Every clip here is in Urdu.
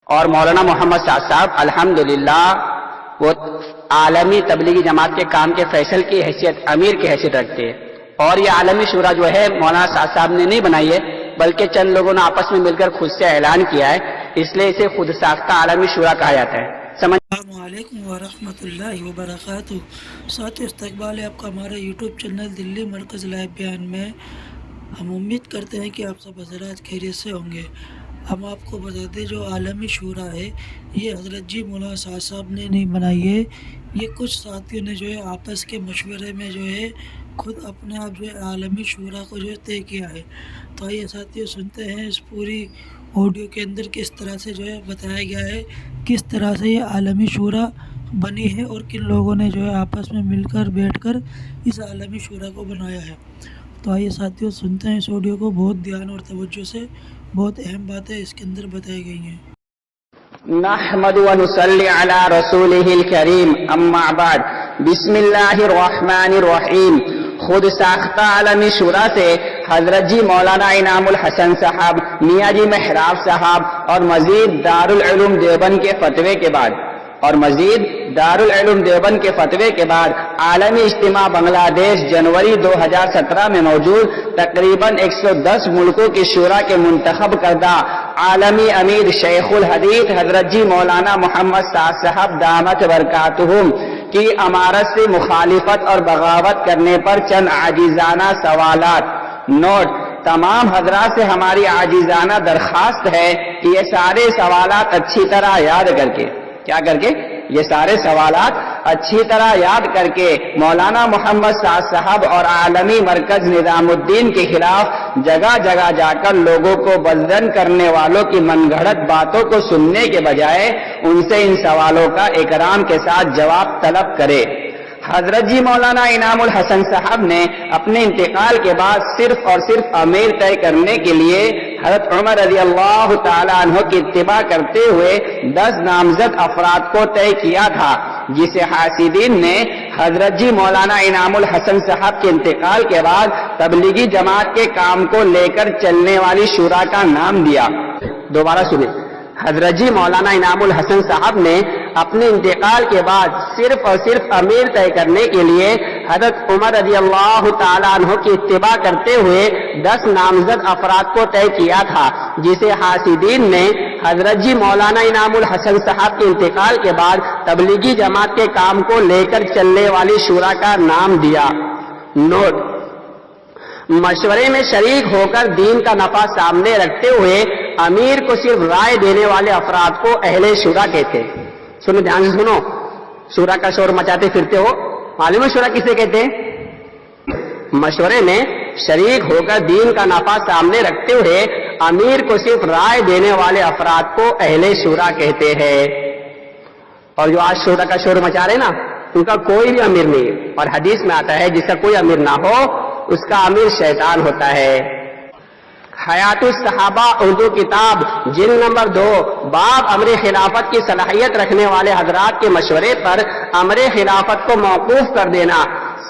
اور مولانا محمد سعد صاحب الحمدللہ وہ عالمی تبلیغی جماعت کے کام کے فیصل کی حیثیت امیر کی حیثیت رکھتے ہیں، اور یہ عالمی شورا جو ہے مولانا سعد صاحب نے نہیں بنائی ہے بلکہ چند لوگوں نے آپس میں مل کر خود سے اعلان کیا ہے، اس لیے اسے خود ساختہ عالمی شورا کہا جاتا ہے۔ السلام علیکم ورحمۃ اللہ وبرکاتہ۔ ساتھ استقبال ہے آپ کا ہمارے یوٹیوب چینل دلی مرکز لائیو بیان میں۔ ہم امید کرتے ہیں کہ آپ سب حضرات خیریت سے ہوں گے۔ ہم آپ کو بتا دیں جو عالمی شورا ہے یہ حضرت جی مولانا سعد صاحب نے نہیں بنائی ہے، یہ کچھ ساتھیوں نے جو ہے آپس کے مشورے میں جو ہے خود اپنے آپ جو ہے عالمی شورا کو جو ہے طے کیا ہے۔ تو یہ ساتھیوں سنتے ہیں اس پوری آڈیو کے اندر کس طرح سے جو ہے بتایا گیا ہے کس طرح سے یہ عالمی شورا بنی ہے اور کن لوگوں نے جو ہے آپس میں مل کر بیٹھ کر اس عالمی شورا کو بنایا ہے۔ تو آئیے ساتھیوں سنتے ہیں اس آڈیو کو بہت دھیان اور توجہ سے، بہت اہم باتیں اس کے اندر بتائی گئی ہیں۔ نحمد و نصلی علی رسولہ الکریم، اما بعد، بسم اللہ الرحمن الرحیم۔ خود ساختہ عالمی شورا سے حضرت جی مولانا انعام الحسن صاحب، میاں جی محراب صاحب اور مزید دارالعلوم دیوبند کے فتوے کے بعد عالمی اجتماع بنگلہ دیش جنوری 2017 میں موجود تقریباً 110 ملکوں کی شورا کے منتخب کردہ عالمی امیر شیخ الحدیث حضرت جی مولانا محمد سعد صاحب دامت برکاتہم کی امارت سے مخالفت اور بغاوت کرنے پر چند عاجزانہ سوالات۔ نوٹ: تمام حضرات سے ہماری عاجزانہ درخواست ہے کہ یہ سارے سوالات اچھی طرح یاد کر کے مولانا محمد سعد صاحب اور عالمی مرکز نظام الدین کے خلاف جگہ جگہ جا کر لوگوں کو بدظن کرنے والوں کی من گھڑت باتوں کو سننے کے بجائے ان سے ان سوالوں کا اکرام کے ساتھ جواب طلب کرے۔ حضرت جی مولانا انعام الحسن صاحب نے اپنے انتقال کے بعد صرف اور صرف امیر طے کرنے کے لیے حضرت عمر رضی اللہ تعالیٰ عنہ کی اتباع کرتے ہوئے 10 نامزد افراد کو طے کیا تھا، جسے حاسدین نے حضرت جی مولانا انعام الحسن صاحب کے انتقال کے بعد تبلیغی جماعت کے کام کو لے کر چلنے والی شورا کا نام دیا۔ دوبارہ سنیں، حضرت جی مولانا انعام الحسن صاحب نے اپنے انتقال کے بعد صرف اور صرف امیر طے کرنے کے لیے حضرت عمر رضی اللہ تعالیٰ عنہ کی اتباع کرتے ہوئے 10 نامزد افراد کو طے کیا تھا، جسے حاسدین نے حضرت جی مولانا انعام الحسن صاحب کے انتقال کے بعد تبلیغی جماعت کے کام کو لے کر چلنے والی شورا کا نام دیا۔ نوٹ: مشورے میں شریک ہو کر دین کا نفع سامنے رکھتے ہوئے امیر کو صرف رائے دینے والے افراد کو اہل شورا کہتے ہیں۔ سنو، دھیان سے سنو، شورا کا شور مچاتے پھرتے ہو، معلوم ہے شورا کسے کہتے ہیں؟ مشورے میں شریک ہو کر دین کا نفع سامنے رکھتے ہوئے امیر کو صرف رائے دینے والے افراد کو اہل شورا کہتے ہیں۔ اور جو آج شورا کا شور مچا رہے نا، ان کا کوئی بھی امیر نہیں ہے، اور حدیث میں آتا ہے جس کا کوئی امیر نہ ہو اس کا امیر شیطان ہوتا ہے۔ حیات الصحابہ اردو کتاب جلد نمبر 2 باب امر خلافت کی صلاحیت رکھنے والے حضرات کے مشورے پر امر خلافت کو موقوف کر دینا،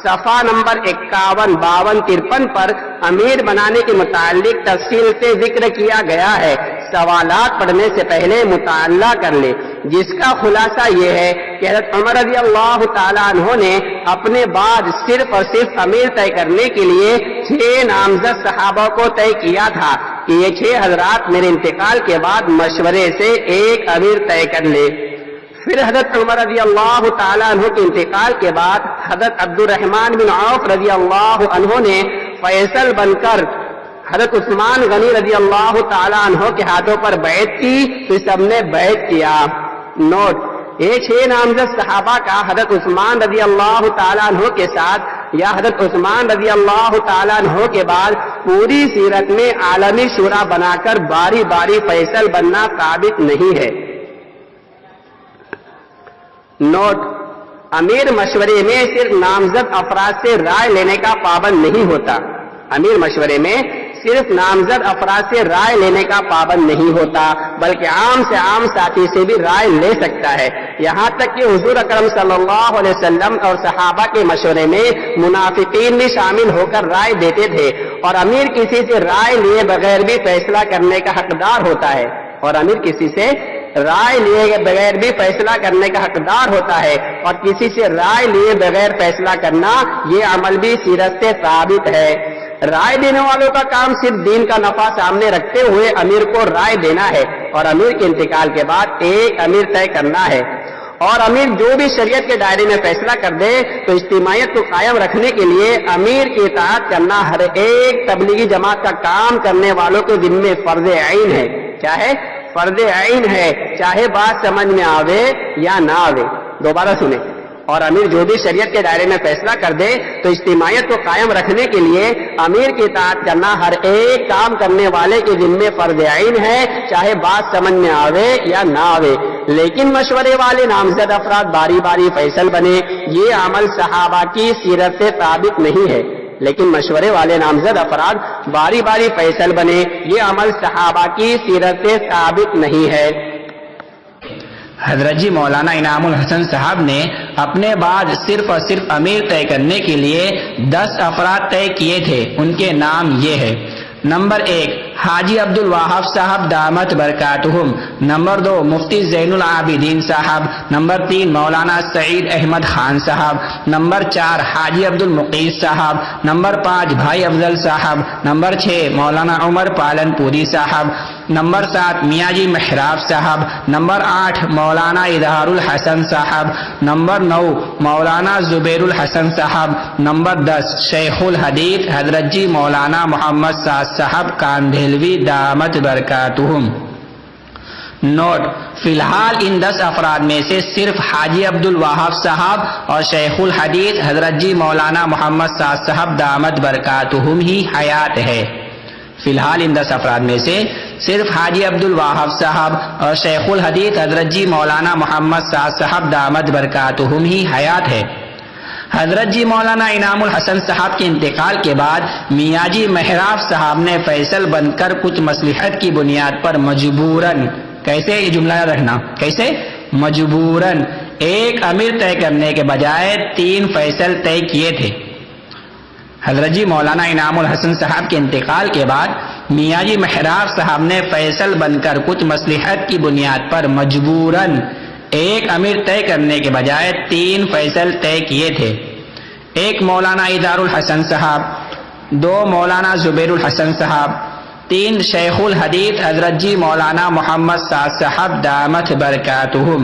صفحہ نمبر 51، 52، 53 پر امیر بنانے کے متعلق تفصیل سے ذکر کیا گیا ہے۔ سوالات پڑھنے سے پہلے مطالعہ کر لیں، جس کا خلاصہ یہ ہے کہ حضرت عمر رضی اللہ تعالیٰ عنہ نے اپنے بعد صرف اور صرف امیر طے کرنے کے لیے 6 نامزد صحابہ کو طے کیا تھا کہ یہ 6 حضرات میرے انتقال کے بعد مشورے سے ایک امیر طے کر لے۔ پھر حضرت عمر رضی اللہ تعالیٰ عنہ کے انتقال کے بعد حضرت عبد الرحمن بن عوف رضی اللہ عنہ نے فیصل بن کر حضرت عثمان غنی رضی اللہ تعالیٰ عنہ کے ہاتھوں پر بیعت کی، تو سب نے بیعت کیا۔ نوٹ: یہ 6 نامزد صحابہ کا حضرت عثمان رضی اللہ تعالیٰ عنہ کے ساتھ یا حضرت عثمان رضی اللہ تعالیٰ عنہ کے بعد پوری سیرت میں عالمی شورا بنا کر باری باری فیصل بننا ثابت نہیں ہے۔ نوٹ: امیر مشورے میں صرف نامزد افراد سے رائے لینے کا پابند نہیں ہوتا۔ امیر مشورے میں صرف نامزد افراد سے رائے لینے کا پابند نہیں ہوتا، بلکہ عام سے عام ساتھی سے بھی رائے لے سکتا ہے۔ یہاں تک کہ حضور اکرم صلی اللہ علیہ وسلم اور صحابہ کے مشورے میں منافقین بھی شامل ہو کر رائے دیتے تھے، اور امیر کسی سے رائے لیے بغیر بھی فیصلہ کرنے کا حقدار ہوتا ہے، اور امیر کسی سے رائے لیے بغیر بھی فیصلہ کرنے کا حقدار ہوتا ہے، اور کسی سے رائے لیے بغیر فیصلہ کرنا یہ عمل بھی سیرت سے ثابت ہے۔ رائے دینے والوں کا کام صرف دین کا نفع سامنے رکھتے ہوئے امیر کو رائے دینا ہے، اور امیر کے انتقال کے بعد ایک امیر طے کرنا ہے، اور امیر جو بھی شریعت کے دائرے میں فیصلہ کر دے تو اجتماعیت کو قائم رکھنے کے لیے امیر کی اطاعت کرنا ہر ایک تبلیغی جماعت کا کام کرنے والوں کے ذمے فرض عین ہے۔ کیا ہے؟ فرض عین ہے، چاہے بات سمجھ میں آوے یا نہ آوے۔ دوبارہ سنیں، اور امیر جو بھی شریعت کے دائرے میں فیصلہ کر دے تو اجتماعیت کو قائم رکھنے کے لیے امیر کی اطاعت کرنا ہر ایک کام کرنے والے کے ذمے فرض عین ہے، چاہے بات سمجھ میں آوے یا نہ آوے۔ لیکن مشورے والے نامزد افراد باری باری فیصل بنے، یہ عمل صحابہ کی سیرت سے ثابت نہیں ہے۔ لیکن مشورے والے نامزد افراد باری باری فیصل بنے، یہ عمل صحابہ کی سیرت سے ثابت نہیں ہے۔ حضرت جی مولانا انعام الحسن صاحب نے اپنے بعد صرف اور صرف امیر طے کرنے کے لیے 10 افراد طے کیے تھے۔ ان کے نام یہ ہے: نمبر 1 حاجی عبد الوہاب صاحب دامت برکاتہم، نمبر 2 مفتی زین العابدین صاحب، نمبر 3 مولانا سعید احمد خان صاحب، نمبر 4 حاجی عبد المقیس صاحب، نمبر 5 بھائی افضل صاحب، نمبر 6 مولانا عمر پالن پوری صاحب، نمبر 7 میاں جی محراب صاحب، نمبر 8 مولانا اظہار الحسن صاحب، نمبر 9 مولانا زبیر الحسن صاحب، نمبر 10 شیخ الحدیث حضرت جی مولانا محمد سعد صاحب کاندھیلوی دامت برکاتہم۔ نوٹ: فی الحال ان 10 افراد میں سے صرف حاجی عبد الوہاب صاحب اور شیخ الحدیث حضرت جی مولانا محمد سعد صاحب دامت برکاتہم ہی حیات ہے۔ فی الحال ان 10 افراد میں سے صرف حاجی عبد الوہاب صاحب اور شیخ الحدیث حضرت جی مولانا محمد سعد صاحب دامت برکاتہم ہی حیات ہے۔ حضرت جی مولانا انعام الحسن صاحب کے انتقال کے بعد میاں جی محراب صاحب نے فیصل بن کر کچھ مصلحت کی بنیاد پر مجبوراً، کیسے یہ جملہ رکھنا، کیسے؟ مجبوراً ایک امیر طے کرنے کے بجائے 3 فیصل طے کیے تھے۔ حضرت جی مولانا انعام الحسن صاحب کے انتقال کے بعد میاں جی محراب صاحب نے فیصل بن کر کچھ مصلحت کی بنیاد پر مجبوراً ایک امیر طے کرنے کے بجائے 3 فیصل طے کیے تھے۔ 1 مولانا اظہار الحسن صاحب، 2 مولانا زبیر الحسن صاحب، 3 شیخ الحدیث حضرت جی مولانا محمد سعد صاحب دامت برکاتہم۔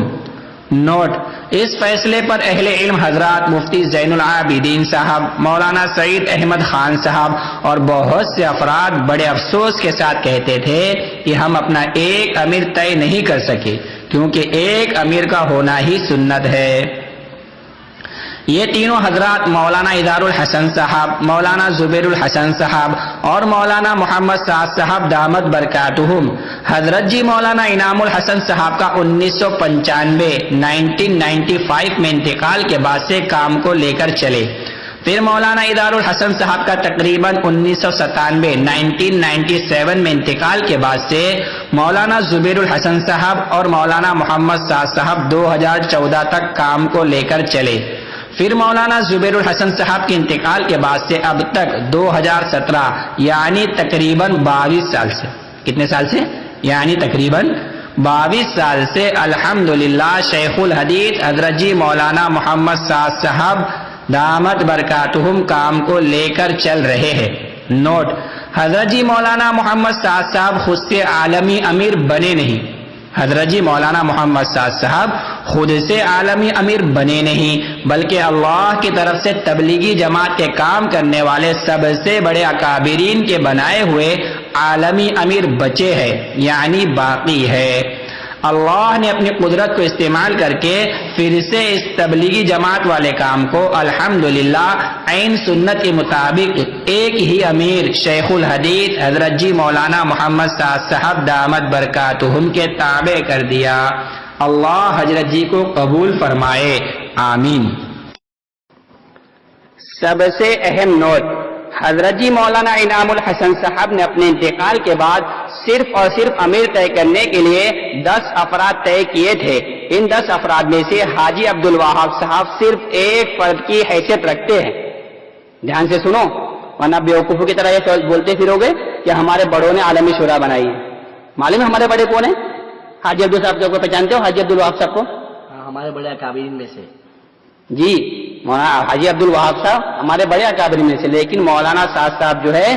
نوٹ: اس فیصلے پر اہل علم حضرات مفتی زین العابدین صاحب، مولانا سعید احمد خان صاحب اور بہت سے افراد بڑے افسوس کے ساتھ کہتے تھے کہ ہم اپنا ایک امیر طے نہیں کر سکے، کیونکہ ایک امیر کا ہونا ہی سنت ہے۔ یہ تینوں حضرات مولانا اظہار الحسن صاحب، مولانا زبیر الحسن صاحب اور مولانا محمد سعد صاحب دامت برکاتہم حضرت جی مولانا انعام الحسن صاحب کا 1995 میں انتقال کے بعد سے کام کو لے کر چلے۔ پھر مولانا اظہار الحسن صاحب کا تقریباً 1997 میں انتقال کے بعد سے مولانا زبیر الحسن صاحب اور مولانا محمد سعد صاحب 2014 تک کام کو لے کر چلے۔ پھر مولانا زبیر الحسن صاحب کے انتقال کے بعد سے اب تک 2017 یعنی تقریباً 22 سال سے، کتنے سال سے؟ یعنی تقریباً 22 سال سے الحمدللہ شیخ الحدیث حضرت جی مولانا محمد سعد صاحب دامت برکاتہم کام کو لے کر چل رہے ہیں۔ نوٹ: حضرت جی مولانا محمد سعد صاحب خود سے عالمی امیر بنے نہیں، حضرت جی مولانا محمد سعد صاحب خود سے عالمی امیر بنے نہیں، بلکہ اللہ کی طرف سے تبلیغی جماعت کے کام کرنے والے سب سے بڑے اکابرین کے بنائے ہوئے عالمی امیر بچے ہیں، یعنی باقی ہے۔ اللہ نے اپنی قدرت کو استعمال کر کے پھر سے اس تبلیغی جماعت والے کام کو الحمدللہ عین سنت کے مطابق ایک ہی امیر شیخ الحدیث حضرت جی مولانا محمد سعد صاحب دامت برکاتہم کے تابع کر دیا۔ اللہ حضرت جی کو قبول فرمائے، آمین۔ سب سے اہم نوٹ: حضرت جی مولانا انعام الحسن صاحب نے اپنے انتقال کے بعد صرف اور صرف امیر طے کرنے کے لیے 10 افراد طے کیے تھے۔ ان 10 افراد میں سے حاجی عبد الوہاب صاحب صرف ایک فرد کی حیثیت رکھتے ہیں۔ دھیان سے سنو، ورنہ بیوقوفوں کی طرح یہ بولتے پھرو گے کہ ہمارے بڑوں نے عالمی شورا بنائی ہے۔ معلوم ہے ہمارے بڑے کون ہیں؟ حاجی عبدل صاحب کو پہچانتے ہو؟ حاجی عبد الوہاب صاحب کو؟ ہمارے بڑے اکابرین میں سے. جی مولانا حاجی عبد الوہاب صاحب ہمارے بڑے اکابرین میں سے، لیکن مولانا سعد صاحب جو ہے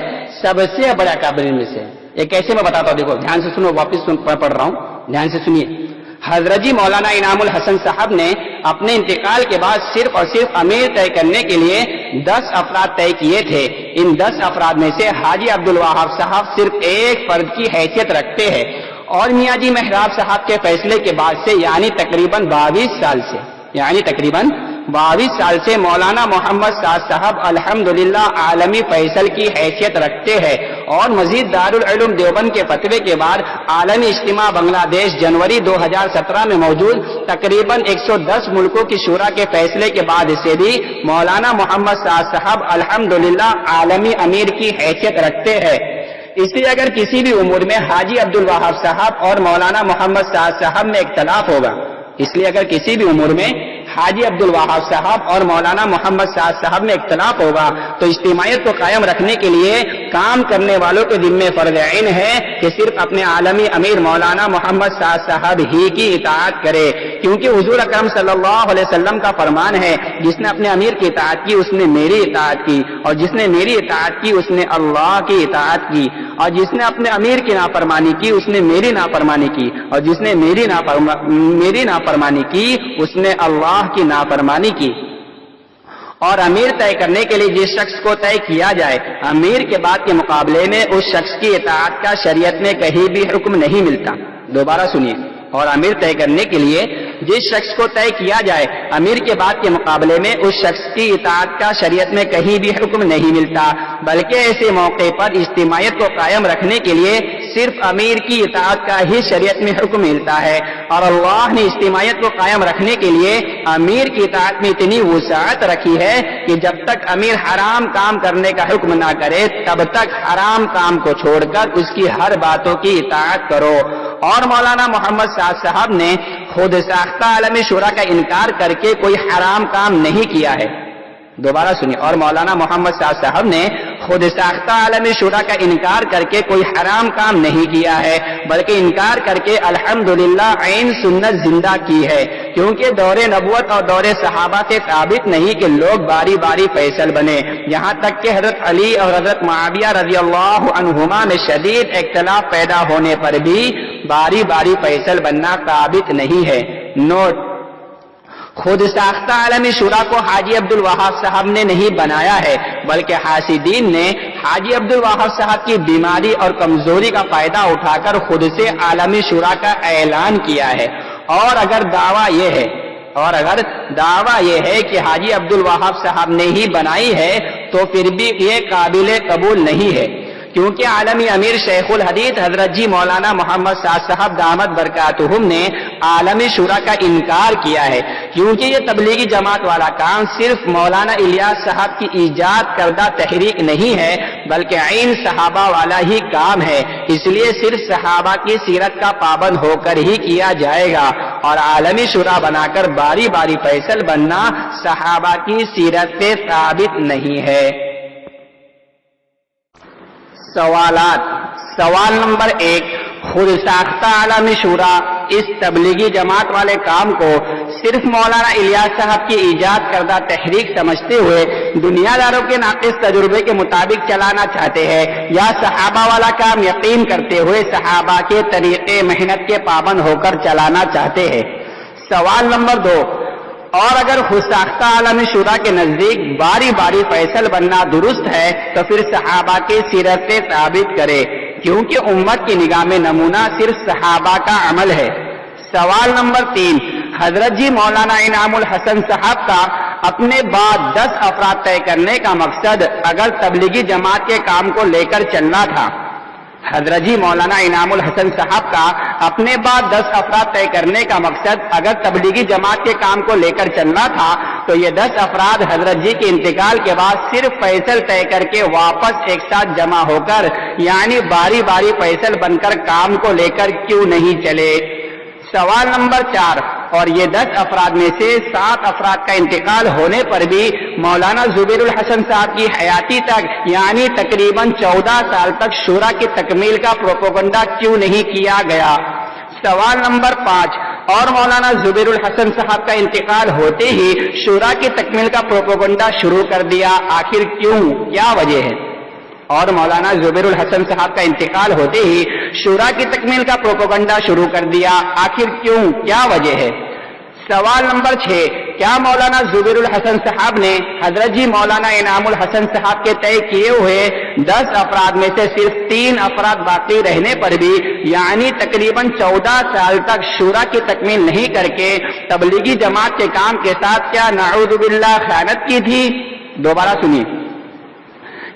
سب سے بڑے اکابرین میں سے. یہ کیسے میں بتاتا ہوں، دیکھو دھیان سے سنو، واپس پڑھ رہا ہوں، دھیان سے سنیے. حضرت جی مولانا انعام الحسن صاحب نے اپنے انتقال کے بعد صرف اور صرف امیر طے کرنے کے لیے 10 افراد طے کیے تھے. ان 10 افراد میں سے حاجی عبد الوہاب صاحب صرف ایک فرد کی حیثیت رکھتے ہیں، اور میاں جی محراب صاحب کے فیصلے کے بعد سے یعنی تقریباً 22 سال سے مولانا محمد سعد صاحب الحمدللہ عالمی فیصل کی حیثیت رکھتے ہیں. اور مزید دارالعلوم دیوبند کے فتوے کے بعد عالمی اجتماع بنگلہ دیش جنوری 2017 میں موجود تقریباً 110 ملکوں کی شورا کے فیصلے کے بعد سے بھی مولانا محمد سعد صاحب الحمدللہ عالمی امیر کی حیثیت رکھتے ہیں. اس لیے اگر کسی بھی امور میں حاجی عبد الوہاب صاحب اور مولانا محمد سعد صاحب میں اختلاف ہوگا، اس لیے اگر کسی بھی امور میں حاجی عبد الوہاب صاحب اور مولانا محمد سعد صاحب میں اختلاف ہوگا تو اجتماعیت کو قائم رکھنے کے لیے کام کرنے والوں کے ذمہ فرض عین ہے کہ صرف اپنے عالمی امیر مولانا محمد سعد صاحب ہی کی اطاعت کرے، کیونکہ حضور اکرم صلی اللہ علیہ وسلم کا فرمان ہے، جس نے اپنے امیر کی اطاعت کی اس نے میری اطاعت کی، اور جس نے میری اطاعت کی اس نے اللہ کی اطاعت کی، اور جس نے اپنے امیر کی نافرمانی کی اس نے میری نافرمانی کی، اور جس نے میری نافرمانی کی اس نے اللہ کی نافرمانی کی. اور امیر طے کرنے کے لیے جس شخص کو طے کیا جائے، امیر کے بعد کے مقابلے میں اس شخص کی اطاعت کا شریعت میں کہیں بھی حکم نہیں ملتا. دوبارہ سنیے. اور امیر طے کرنے کے لیے جس شخص کو طے کیا جائے، امیر کے بعد کے مقابلے میں اس شخص کی اطاعت کا شریعت میں کہیں بھی حکم نہیں ملتا، بلکہ ایسے موقع پر اجتماعیت کو قائم رکھنے کے لیے صرف امیر کی اطاعت کا ہی شریعت میں حکم ملتا ہے. اور اللہ نے اجتماعیت کو قائم رکھنے کے لیے امیر کی اطاعت میں اتنی وسعت رکھی ہے کہ جب تک امیر حرام کام کرنے کا حکم نہ کرے تب تک حرام کام کو چھوڑ کر اس کی ہر باتوں کی اطاعت کرو. اور مولانا محمد سعد صاحب نے خود ساختہ عالمی شورا کا انکار کر کے کوئی حرام کام نہیں کیا ہے. دوبارہ سنیے. اور مولانا محمد سعد صاحب نے خود ساختہ عالمی شورا کا انکار کر کے کوئی حرام کام نہیں کیا ہے، بلکہ انکار کر کے الحمدللہ عین سنت زندہ کی ہے، کیونکہ دور نبوت اور دور صحابہ سے ثابت نہیں کہ لوگ باری باری فیصل بنے. یہاں تک کہ حضرت علی اور حضرت معاویہ رضی اللہ عنہما میں شدید اختلاف پیدا ہونے پر بھی باری باری فیصل بننا ثابت نہیں ہے. نوٹ: خود ساختہ عالمی شورا کو حاجی عبد الوہاب صاحب نے نہیں بنایا ہے، بلکہ حاسدین نے حاجی عبد الوہاب صاحب کی بیماری اور کمزوری کا فائدہ اٹھا کر خود سے عالمی شورا کا اعلان کیا ہے. اور اگر دعویٰ یہ ہے کہ حاجی عبد الوہاب صاحب نے ہی بنائی ہے تو پھر بھی یہ قابل قبول نہیں ہے، کیونکہ عالمی امیر شیخ الحدیث حضرت جی مولانا محمد سعد صاحب دامت برکاتہم نے عالمی شورا کا انکار کیا ہے، کیونکہ یہ تبلیغی جماعت والا کام صرف مولانا الیاس صاحب کی ایجاد کردہ تحریک نہیں ہے بلکہ عین صحابہ والا ہی کام ہے. اس لیے صرف صحابہ کی سیرت کا پابند ہو کر ہی کیا جائے گا، اور عالمی شورا بنا کر باری باری فیصل بننا صحابہ کی سیرت سے ثابت نہیں ہے. سوالات. سوال نمبر 1. خود ساختہ عالمی شورا اس تبلیغی جماعت والے کام کو صرف مولانا الیاس صاحب کی ایجاد کردہ تحریک سمجھتے ہوئے دنیا داروں کے ناقص تجربے کے مطابق چلانا چاہتے ہیں، یا صحابہ والا کام یقین کرتے ہوئے صحابہ کے طریقے محنت کے پابند ہو کر چلانا چاہتے ہیں؟ سوال نمبر 2. اور اگر خود ساختہ عالمی شورا کے نزدیک باری باری فیصل بننا درست ہے تو پھر صحابہ کی سیرت سے ثابت کرے، کیونکہ امت کی نگاہ میں نمونہ صرف صحابہ کا عمل ہے. سوال نمبر 3. حضرت جی مولانا انعام الحسن صاحب کا اپنے بعد 10 افراد طے کرنے کا مقصد اگر تبلیغی جماعت کے کام کو لے کر چلنا تھا، حضرت جی مولانا انعام الحسن صاحب کا اپنے بعد 10 افراد طے کرنے کا مقصد اگر تبلیغی جماعت کے کام کو لے کر چلنا تھا تو یہ 10 افراد حضرت جی کے انتقال کے بعد صرف فیصل طے کر کے واپس ایک ساتھ جمع ہو کر یعنی باری باری فیصل بن کر کام کو لے کر کیوں نہیں چلے؟ سوال نمبر 4. اور یہ 10 افراد میں سے 7 افراد کا انتقال ہونے پر بھی مولانا زبیر الحسن صاحب کی حیاتی تک یعنی تقریباً 14 سال تک شورا کی تکمیل کا پروپیگنڈا کیوں نہیں کیا گیا؟ سوال نمبر 5، اور مولانا زبیر الحسن صاحب کا انتقال ہوتے ہی شورا کی تکمیل کا پروپیگنڈا شروع کر دیا، آخر کیوں، کیا وجہ ہے؟ اور مولانا زبیر الحسن صاحب کا انتقال ہوتے ہی شورا کی تکمیل کا پروپیگنڈا شروع کر دیا، آخر کیوں، کیا وجہ ہے؟ سوال نمبر 6، کیا مولانا زبیر الحسن صاحب نے حضرت جی مولانا انعام الحسن صاحب کے طے کیے ہوئے 10 افراد میں سے صرف 3 افراد باقی رہنے پر بھی، یعنی تقریباً 14 سال تک شورا کی تکمیل نہیں کر کے تبلیغی جماعت کے کام کے ساتھ کیا نعوذ باللہ خیانت کی تھی؟ دوبارہ سنیے،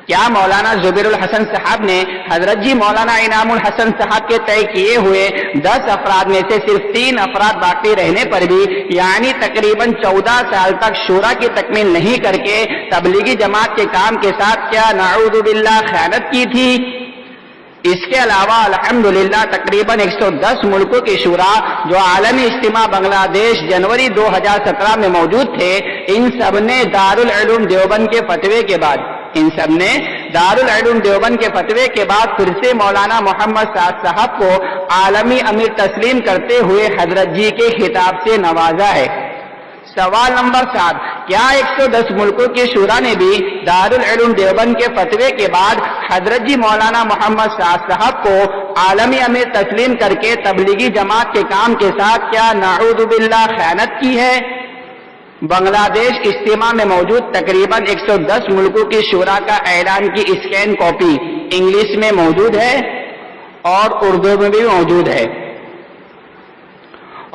کیا مولانا زبیر الحسن صاحب نے حضرت جی مولانا انعام الحسن صاحب کے طے کیے ہوئے 10 افراد میں سے صرف 3 افراد باقی رہنے پر بھی، یعنی تقریباً 14 سال تک شورا کی تکمیل نہیں کر کے تبلیغی جماعت کے کام کے ساتھ کیا نعوذ باللہ خیانت کی تھی؟ اس کے علاوہ الحمدللہ تقریباً 110 ملکوں کی شورا جو عالمی اجتماع بنگلہ دیش جنوری 2017 میں موجود تھے، ان سب نے دارالعلوم دیوبند کے فتوے کے بعد کے بعد پھر سے مولانا محمد سعد صاحب کو عالمی امیر تسلیم کرتے ہوئے حضرت جی کے خطاب سے نوازا ہے۔ سوال نمبر 7، کیا 110 ملکوں کی شورا نے بھی دارالعلوم دیوبند کے فتوے کے بعد حضرت جی مولانا محمد سعد صاحب کو عالمی امیر تسلیم کر کے تبلیغی جماعت کے کام کے ساتھ کیا نعوذ باللہ خیانت کی ہے؟ بنگلہ دیش اجتماع میں موجود تقریباً 110 ملکوں کی شورا کا اعلان کی اسکین کاپی انگلش میں موجود ہے اور اردو میں بھی موجود ہے،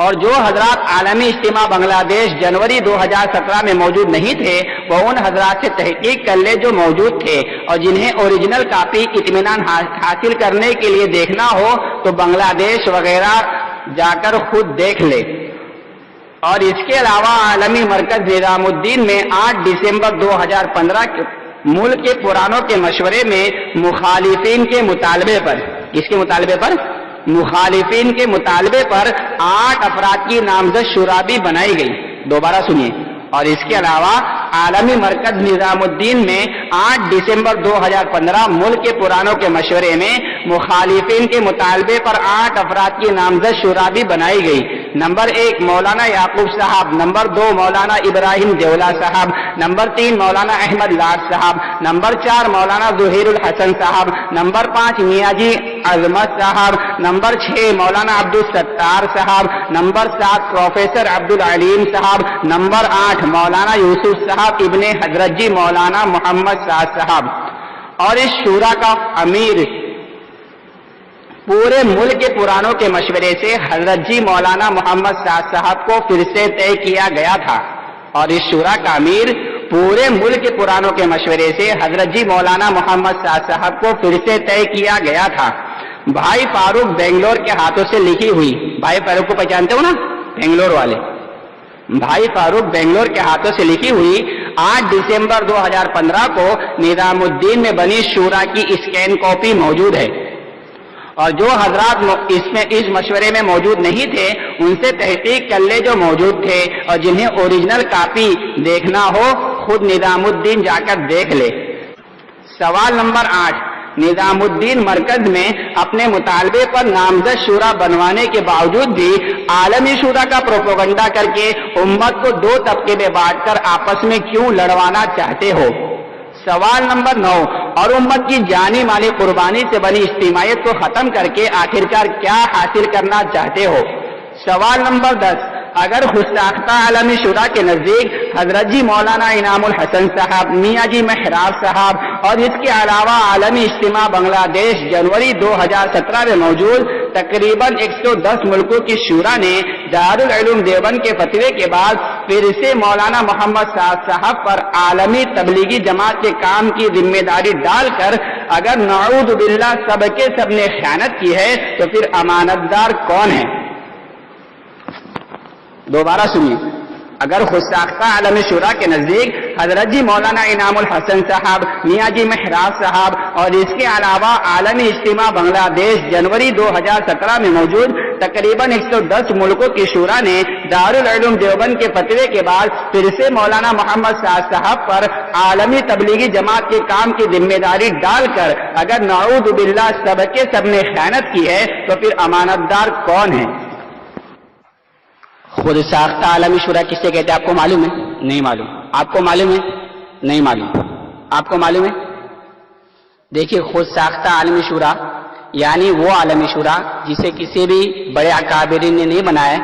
اور جو حضرات عالمی اجتماع بنگلہ دیش جنوری 2017 میں موجود نہیں تھے وہ ان حضرات سے تحقیق کر لے جو موجود تھے، اور جنہیں اوریجنل کاپی اطمینان حاصل کرنے کے لیے دیکھنا ہو تو بنگلہ دیش وغیرہ جا کر خود دیکھ لے۔ اور اس کے علاوہ عالمی مرکز نظام الدین میں 8 دسمبر 2015 ملک کے پرانوں کے مشورے میں مخالفین کے مطالبے پر، کس کے مطالبے پر؟ مخالفین کے مطالبے پر 8 افراد کی نامزد شورا بھی بنائی گئی۔ دوبارہ سنیے، اور اس کے علاوہ عالمی مرکز نظام الدین میں 8 دسمبر 2015 ملک کے پرانوں کے مشورے میں مخالفین کے مطالبے پر 8 افراد کی نامزد شورا بھی بنائی گئی۔ نمبر 1 مولانا یعقوب صاحب، نمبر 2 مولانا ابراہیم دیولا صاحب، نمبر 3 مولانا احمد لاڈ صاحب، نمبر 4 مولانا ظہیر الحسن صاحب، نمبر 5 میاں جی عظمت صاحب، نمبر 6 مولانا عبدالستار صاحب، نمبر 7 پروفیسر عبدالعلیم صاحب، نمبر 8 مولانا یوسف صاحب ابن حضرت جی مولانا محمد سعد صاحب۔ اور اس شورا کا امیر پورے ملک کے پرانوں کے مشورے سے حضرت جی مولانا محمد سعد صاحب کو پھر سے طے کیا گیا تھا، اور اس شورا کا امیر پورے ملک کے پرانوں کے مشورے سے حضرت جی مولانا محمد سعد صاحب کو پھر سے طے کیا گیا تھا۔ بھائی فاروق بنگلور کے ہاتھوں سے لکھی ہوئی، بھائی فاروق کو پہچانتے ہو نا، بنگلور والے، بھائی فاروق بنگلور کے ہاتھوں سے لکھی ہوئی 8 دسمبر 2015 کو نظام الدین میں بنی شورا کی اسکین کاپی موجود ہے، اور جو حضرات اس مشورے میں موجود نہیں تھے ان سے تحقیق کر لے جو موجود تھے، اور جنہیں اوریجنل کاپی دیکھنا ہو خود نظام الدین جا کر دیکھ لے۔ سوال نمبر 8، نظام الدین مرکز میں اپنے مطالبے پر نامزد شورا بنوانے کے باوجود بھی عالمی شورا کا پروپیگنڈا کر کے امت کو 2 طبقے میں بانٹ کر آپس میں کیوں لڑوانا چاہتے ہو؟ سوال نمبر 9، اور امت کی جانی مالی قربانی سے بنی اجتماعیت کو ختم کر کے آخرکار کیا حاصل کرنا چاہتے ہو؟ سوال نمبر 10، اگر خودساختہ عالمی شورا کے نزدیک حضرت جی مولانا انعام الحسن صاحب، میاں جی محراب صاحب اور اس کے علاوہ عالمی اجتماع بنگلہ دیش جنوری 2017 میں موجود تقریباً 110 ملکوں کی شورا نے دارالعلوم دیوبند کے فتوے کے بعد پھر سے مولانا محمد سعد صاحب پر عالمی تبلیغی جماعت کے کام کی ذمہ داری ڈال کر اگر نعوذ باللہ سب کے سب نے خیانت کی ہے تو پھر امانت دار کون ہے؟ دوبارہ سنیے، اگر خود ساختہ عالمی شورا کے نزدیک حضرت جی مولانا انعام الحسن صاحب، میاں جی محراب صاحب اور اس کے علاوہ عالمی اجتماع بنگلہ دیش جنوری 2017 میں موجود تقریباً 110 ملکوں کی شورا نے دارالعلوم دیوبند کے فتوے کے بعد پھر سے مولانا محمد سعد صاحب پر عالمی تبلیغی جماعت کے کام کی ذمہ داری ڈال کر اگر نعوذ باللہ سب کے سب نے خیانت کی ہے تو پھر امانت دار کون ہے؟ خود ساختہ عالمی شورا کسے کہتے ہیں آپ کو معلوم ہے؟ نہیں معلوم. آپ کو معلوم ہے؟ نہیں معلوم. آپ کو معلوم ہے؟ دیکھیے خود ساختہ عالمی شورا یعنی وہ عالمی شورا جسے کسی بھی بڑے اکابرین نے نہیں بنایا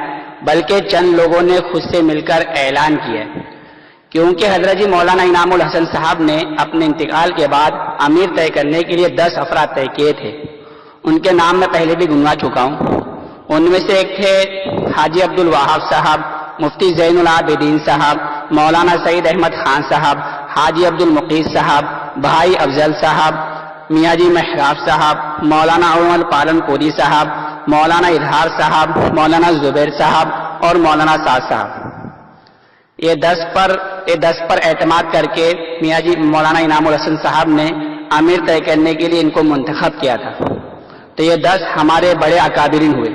بلکہ چند لوگوں نے خود سے مل کر اعلان کیا ہے. کیونکہ حضرت جی مولانا انعام الحسن صاحب نے اپنے انتقال کے بعد امیر طے کرنے کے لیے 10 افراد طے کیے تھے. ان کے نام میں پہلے بھی گنوا چکا ہوں. ان میں سے ایک تھے حاجی عبد الوہاب صاحب، مفتی زین العابدین صاحب، مولانا سعید احمد خان صاحب، حاجی عبد المقیت صاحب، بھائی افضل صاحب، میاں جی محراب صاحب، مولانا عمر پالن پوری صاحب، مولانا اظہار صاحب، مولانا زبیر صاحب اور مولانا سعد صاحب. یہ 10 پر اعتماد کر کے میاں جی مولانا انعام الحسن صاحب نے امیر طے کرنے کے لیے ان کو منتخب کیا تھا. تو یہ 10 ہمارے بڑے اکابرین ہوئے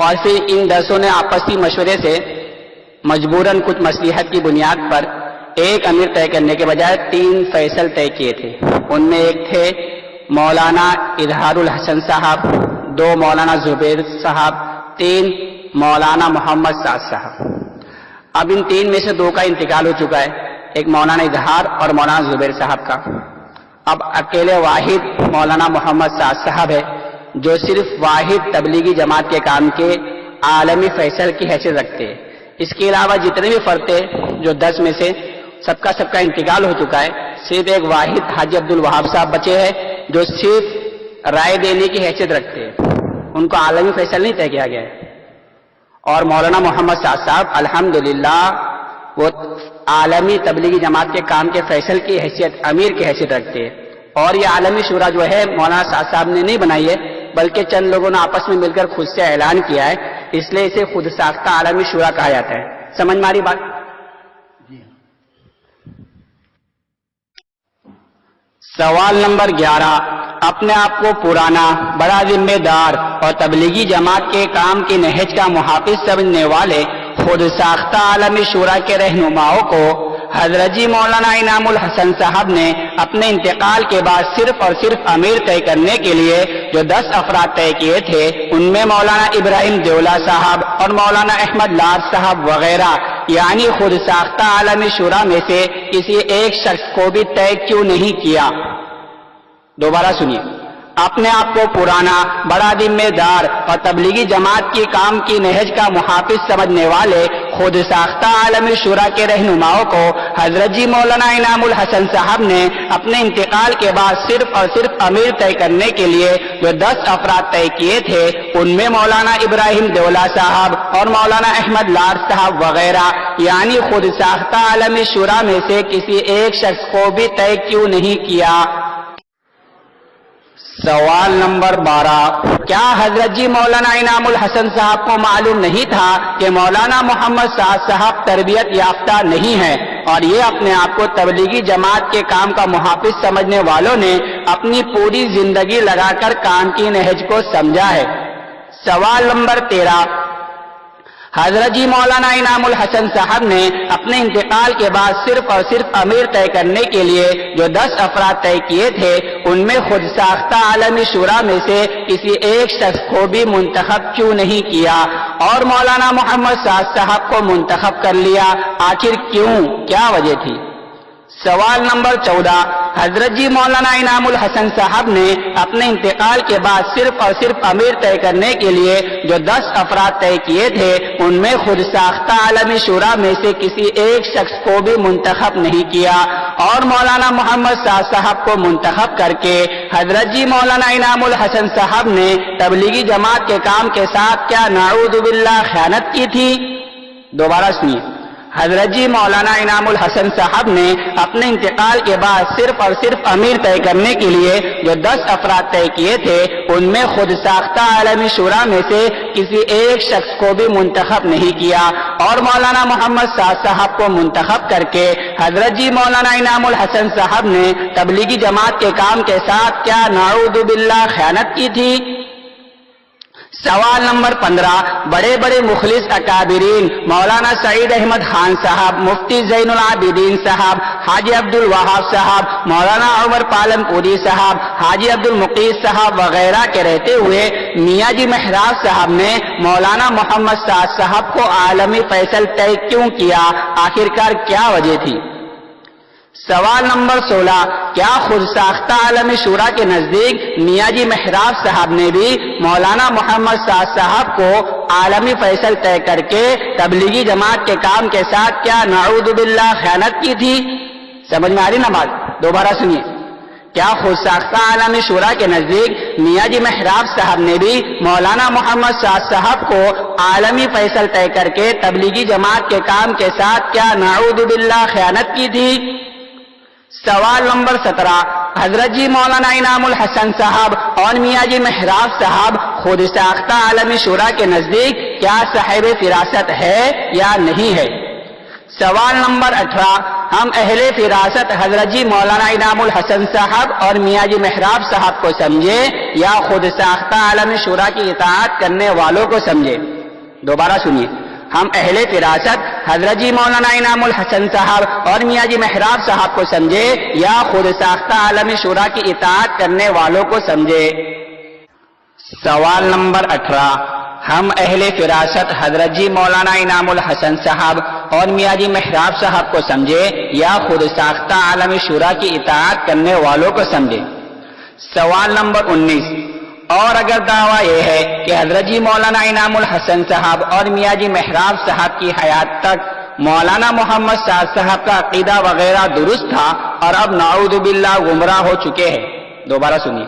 اور پھر ان 10 نے آپسی مشورے سے مجبوراً کچھ مصلحت کی بنیاد پر ایک امیر طے کرنے کے بجائے 3 فیصل طے کیے تھے. ان میں ایک تھے مولانا اظہار الحسن صاحب، 2 مولانا زبیر صاحب، 3 مولانا محمد سعد صاحب. اب ان 3 میں سے 2 کا انتقال ہو چکا ہے، ایک مولانا اظہار اور مولانا زبیر صاحب کا. اب اکیلے واحد مولانا محمد سعد صاحب ہے جو صرف واحد تبلیغی جماعت کے کام کے عالمی فیصل کی حیثیت رکھتے ہیں. اس کے علاوہ جتنے بھی فرد تھے جو 10 میں سے سب کا انتقال ہو چکا ہے، صرف ایک واحد حاجی عبد الوہاب صاحب بچے ہیں جو صرف رائے دینے کی حیثیت رکھتے ہیں. ان کو عالمی فیصل نہیں طے کیا گیا ہے. اور مولانا محمد سعد صاحب الحمدللہ وہ عالمی تبلیغی جماعت کے کام کے فیصل کی حیثیت امیر کی حیثیت رکھتے ہیں. اور یہ عالمی شورا جو ہے مولانا سعد صاحب نے نہیں بنائی ہے بلکہ چند لوگوں نے آپس میں مل کر خود سے اعلان کیا ہے، اس لیے اسے خود ساختہ عالمی شورا کہا جاتا ہے. سمجھ میں آ رہی بات؟ سوال نمبر 11. اپنے آپ کو پرانا، بڑا ذمہ دار اور تبلیغی جماعت کے کام کی نہج کا محافظ سمجھنے والے خود ساختہ عالمی شورا کے رہنماؤں کو حضرت جی مولانا انعام الحسن صاحب نے اپنے انتقال کے بعد صرف اور صرف امیر طے کرنے کے لیے جو 10 افراد طے کیے تھے ان میں مولانا ابراہیم دیولا صاحب اور مولانا احمد لار صاحب وغیرہ یعنی خود ساختہ عالمی شورا میں سے کسی ایک شخص کو بھی طے کیوں نہیں کیا؟ دوبارہ سنیے. اپنے آپ کو پرانا، بڑا ذمہ دار اور تبلیغی جماعت کی کام کی نہج کا محافظ سمجھنے والے خود ساختہ عالمی شورا کے رہنماؤں کو حضرت جی مولانا انعام الحسن صاحب نے اپنے انتقال کے بعد صرف اور صرف امیر طے کرنے کے لیے جو 10 افراد طے کیے تھے ان میں مولانا ابراہیم دیولا صاحب اور مولانا احمد لار صاحب وغیرہ یعنی خود ساختہ عالمی شورا میں سے کسی ایک شخص کو بھی طے کیوں نہیں کیا؟ سوال نمبر 12. کیا حضرت جی مولانا انعام الحسن صاحب کو معلوم نہیں تھا کہ مولانا محمد سعد صاحب تربیت یافتہ نہیں ہیں اور یہ اپنے آپ کو تبلیغی جماعت کے کام کا محافظ سمجھنے والوں نے اپنی پوری زندگی لگا کر کام کی نہج کو سمجھا ہے؟ سوال نمبر 13. حضرت جی مولانا انعام الحسن صاحب نے اپنے انتقال کے بعد صرف اور صرف امیر طے کرنے کے لیے جو 10 افراد طے کیے تھے ان میں خود ساختہ عالمی شورا میں سے کسی ایک شخص کو بھی منتخب کیوں نہیں کیا اور مولانا محمد سعد صاحب کو منتخب کر لیا؟ آخر کیوں؟ کیا وجہ تھی؟ سوال نمبر 14. حضرت جی مولانا انعام الحسن صاحب نے اپنے انتقال کے بعد صرف اور صرف امیر طے کرنے کے لیے جو 10 افراد طے کیے تھے ان میں خود ساختہ عالمی شورا میں سے کسی ایک شخص کو بھی منتخب نہیں کیا اور مولانا محمد سعد صاحب کو منتخب کر کے حضرت جی مولانا انعام الحسن صاحب نے تبلیغی جماعت کے کام کے ساتھ کیا نعوذ باللہ خیانت کی تھی؟ دوبارہ سنیے. حضرت جی مولانا انعام الحسن صاحب نے اپنے انتقال کے بعد صرف اور صرف امیر طے کرنے کے لیے جو 10 افراد طے کیے تھے ان میں خود ساختہ عالمی شورا میں سے کسی ایک شخص کو بھی منتخب نہیں کیا اور مولانا محمد سعد صاحب کو منتخب کر کے حضرت جی مولانا انعام الحسن صاحب نے تبلیغی جماعت کے کام کے ساتھ کیا نعوذ باللہ خیانت کی تھی؟ سوال نمبر 15، بڑے بڑے مخلص اکابرین مولانا سعید احمد خان صاحب، مفتی زین العابدین صاحب، حاجی عبد الوہاب صاحب، مولانا عمر پالن پوری صاحب، حاجی عبد المقیس صاحب وغیرہ کے رہتے ہوئے میاں جی محراب صاحب نے مولانا محمد سعد صاحب کو عالمی فیصل طے کیوں کیا؟ آخرکار کیا وجہ تھی؟ سوال نمبر 16، کیا خود ساختہ عالمی شورا کے نزدیک میاں جی محراب صاحب نے بھی مولانا محمد سعد صاحب کو عالمی فیصل طے کر کے تبلیغی جماعت کے کام کے ساتھ کیا نعوذ باللہ خیانت کی تھی؟ سمجھ میں آ رہی نا بات؟ دوبارہ سنیے، کیا خود ساختہ عالمی شورا کے نزدیک میاں جی محراب صاحب نے بھی مولانا محمد سعد صاحب کو عالمی فیصل طے کر کے تبلیغی جماعت کے کام کے ساتھ کیا نعوذ باللہ خیانت کی تھی؟ سوال نمبر 17، حضرت جی مولانا انعام الحسن صاحب اور میاں جی محراب صاحب خود ساختہ عالمی شورا کے نزدیک کیا صاحب فراست ہے یا نہیں ہے؟ سوال نمبر 18، ہم اہل فراست حضرت جی مولانا انعام الحسن صاحب اور میاں جی محراب صاحب کو سمجھے یا خود ساختہ عالمی شورا کی اطاعت کرنے والوں کو سمجھے؟ دوبارہ سنیے، ہم اہل فراست حضرت جی مولانا انعام الحسن صاحب اور میاں جی محراب صاحب کو سمجھے یا خود ساختہ عالمی شورا کی اطاعت کرنے والوں کو سمجھے؟ سوال نمبر 18، ہم اہل فراست حضرت جی مولانا انعام الحسن صاحب اور میاں جی محراب صاحب کو سمجھے یا خود ساختہ عالمی شورا کی اطاعت کرنے والوں کو سمجھے؟ سوال نمبر 19، اور اگر دعویٰ یہ ہے کہ حضرت جی مولانا انعام الحسن صاحب اور میاں جی محراب صاحب کی حیات تک مولانا محمد سعد صاحب کا عقیدہ وغیرہ درست تھا اور اب نعوذ باللہ گمراہ ہو چکے ہیں، دوبارہ سنیے،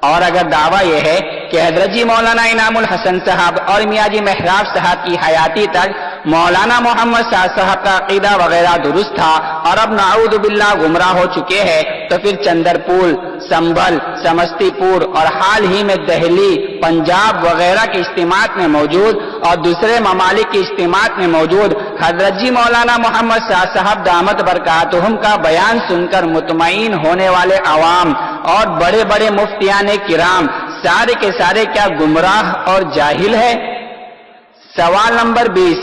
اور اگر دعویٰ یہ ہے کہ حضرت جی مولانا انعام الحسن صاحب اور میاں جی محراب صاحب کی حیاتی تک مولانا محمد سعد صاحب کا عقیدہ وغیرہ درست تھا اور اب نعوذ باللہ گمراہ ہو چکے ہیں، تو پھر چندرپول، سنبھل، سمستی پور اور حال ہی میں دہلی، پنجاب وغیرہ کے اجتماعات میں موجود اور دوسرے ممالک کے اجتماعات میں موجود حضرت جی مولانا محمد سعد صاحب دامت برکاتہم کا بیان سن کر مطمئن ہونے والے عوام اور بڑے بڑے مفتیان کرام سارے کے سارے کیا گمراہ اور جاہل ہے؟ سوال نمبر 20،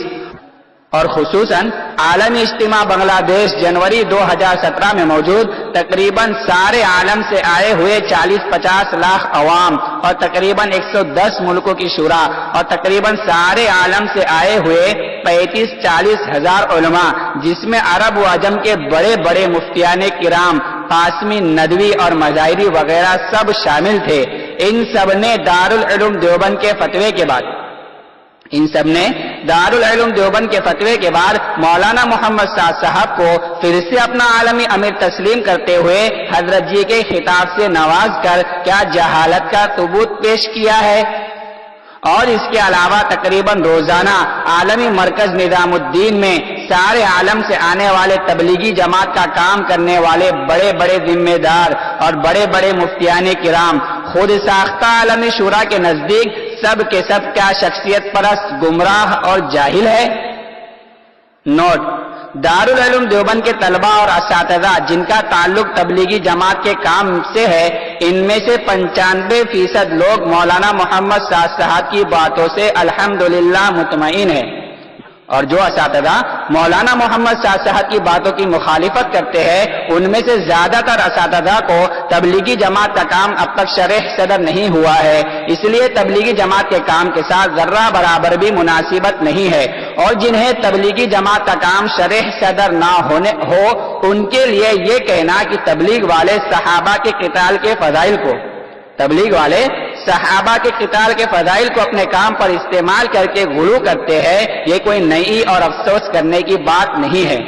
اور خصوصاً عالمی اجتماع بنگلہ دیش جنوری 2017 میں موجود تقریباً سارے عالم سے آئے ہوئے 40-50 لاکھ عوام اور تقریباً 110 ملکوں کی شورا اور تقریباً سارے عالم سے آئے ہوئے 35-40 ہزار علماء جس میں عرب و عجم کے بڑے بڑے مفتیان کرام، قاسمی، ندوی اور مظاہری وغیرہ سب شامل تھے۔ ان سب نے دارالعلوم دیوبند کے فتوے کے بعد مولانا محمد سعد صاحب کو پھر سے اپنا عالمی امیر تسلیم کرتے ہوئے حضرت جی کے خطاب سے نواز کر کیا جہالت کا ثبوت پیش کیا ہے؟ اور اس کے علاوہ تقریباً روزانہ عالمی مرکز نظام الدین میں سارے عالم سے آنے والے تبلیغی جماعت کا کام کرنے والے بڑے بڑے ذمہ دار اور بڑے بڑے مفتیان کرام خود ساختہ عالمی شورا کے نزدیک سب کے سب کیا شخصیت پرست، گمراہ اور جاہل ہے؟ نوٹ: دارالعلوم دیوبند کے طلباء اور اساتذہ جن کا تعلق تبلیغی جماعت کے کام سے ہے، ان میں سے 95% لوگ مولانا محمد سعد صاحب کی باتوں سے الحمدللہ مطمئن ہیں، اور جو اساتذہ مولانا محمد سعد صاحب کی باتوں کی مخالفت کرتے ہیں ان میں سے زیادہ تر اساتذہ کو تبلیغی جماعت کا کام اب تک شرح صدر نہیں ہوا ہے، اس لیے تبلیغی جماعت کے کام کے ساتھ ذرہ برابر بھی مناسبت نہیں ہے، اور جنہیں تبلیغی جماعت کا کام شرح صدر نہ ہو ان کے لیے یہ کہنا کہ تبلیغ والے صحابہ کے قتال کے فضائل کو اپنے کام پر استعمال کر کے غلو کرتے ہیں، یہ کوئی نئی اور افسوس کرنے کی بات نہیں ہے۔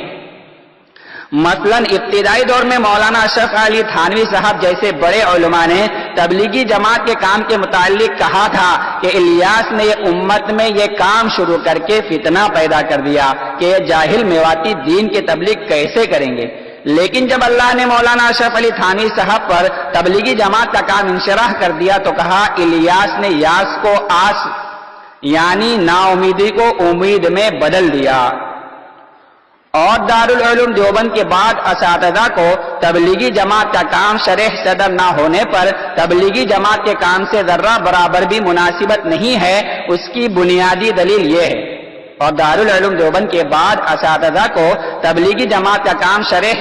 مثلا ابتدائی دور میں مولانا اشرف علی تھانوی صاحب جیسے بڑے علماء نے تبلیغی جماعت کے کام کے متعلق کہا تھا کہ الیاس نے امت میں یہ کام شروع کر کے فتنہ پیدا کر دیا کہ یہ جاہل میواتی دین کے تبلیغ کیسے کریں گے، لیکن جب اللہ نے مولانا اشرف علی تھانوی صاحب پر تبلیغی جماعت کا کام انشراح کر دیا تو کہا الیاس نے یاس کو آس یعنی نا امیدی کو امید میں بدل دیا۔ اور دارالعلوم دیوبند کے بعد اساتذہ کو تبلیغی جماعت کا کام شرح صدر نہ ہونے پر تبلیغی جماعت کے کام سے ذرہ برابر بھی مناسبت نہیں ہے، اس کی بنیادی دلیل یہ ہے۔ اور دارالعلوم دیوبند کے بعد اساتذہ کو تبلیغی جماعت کا کام شرح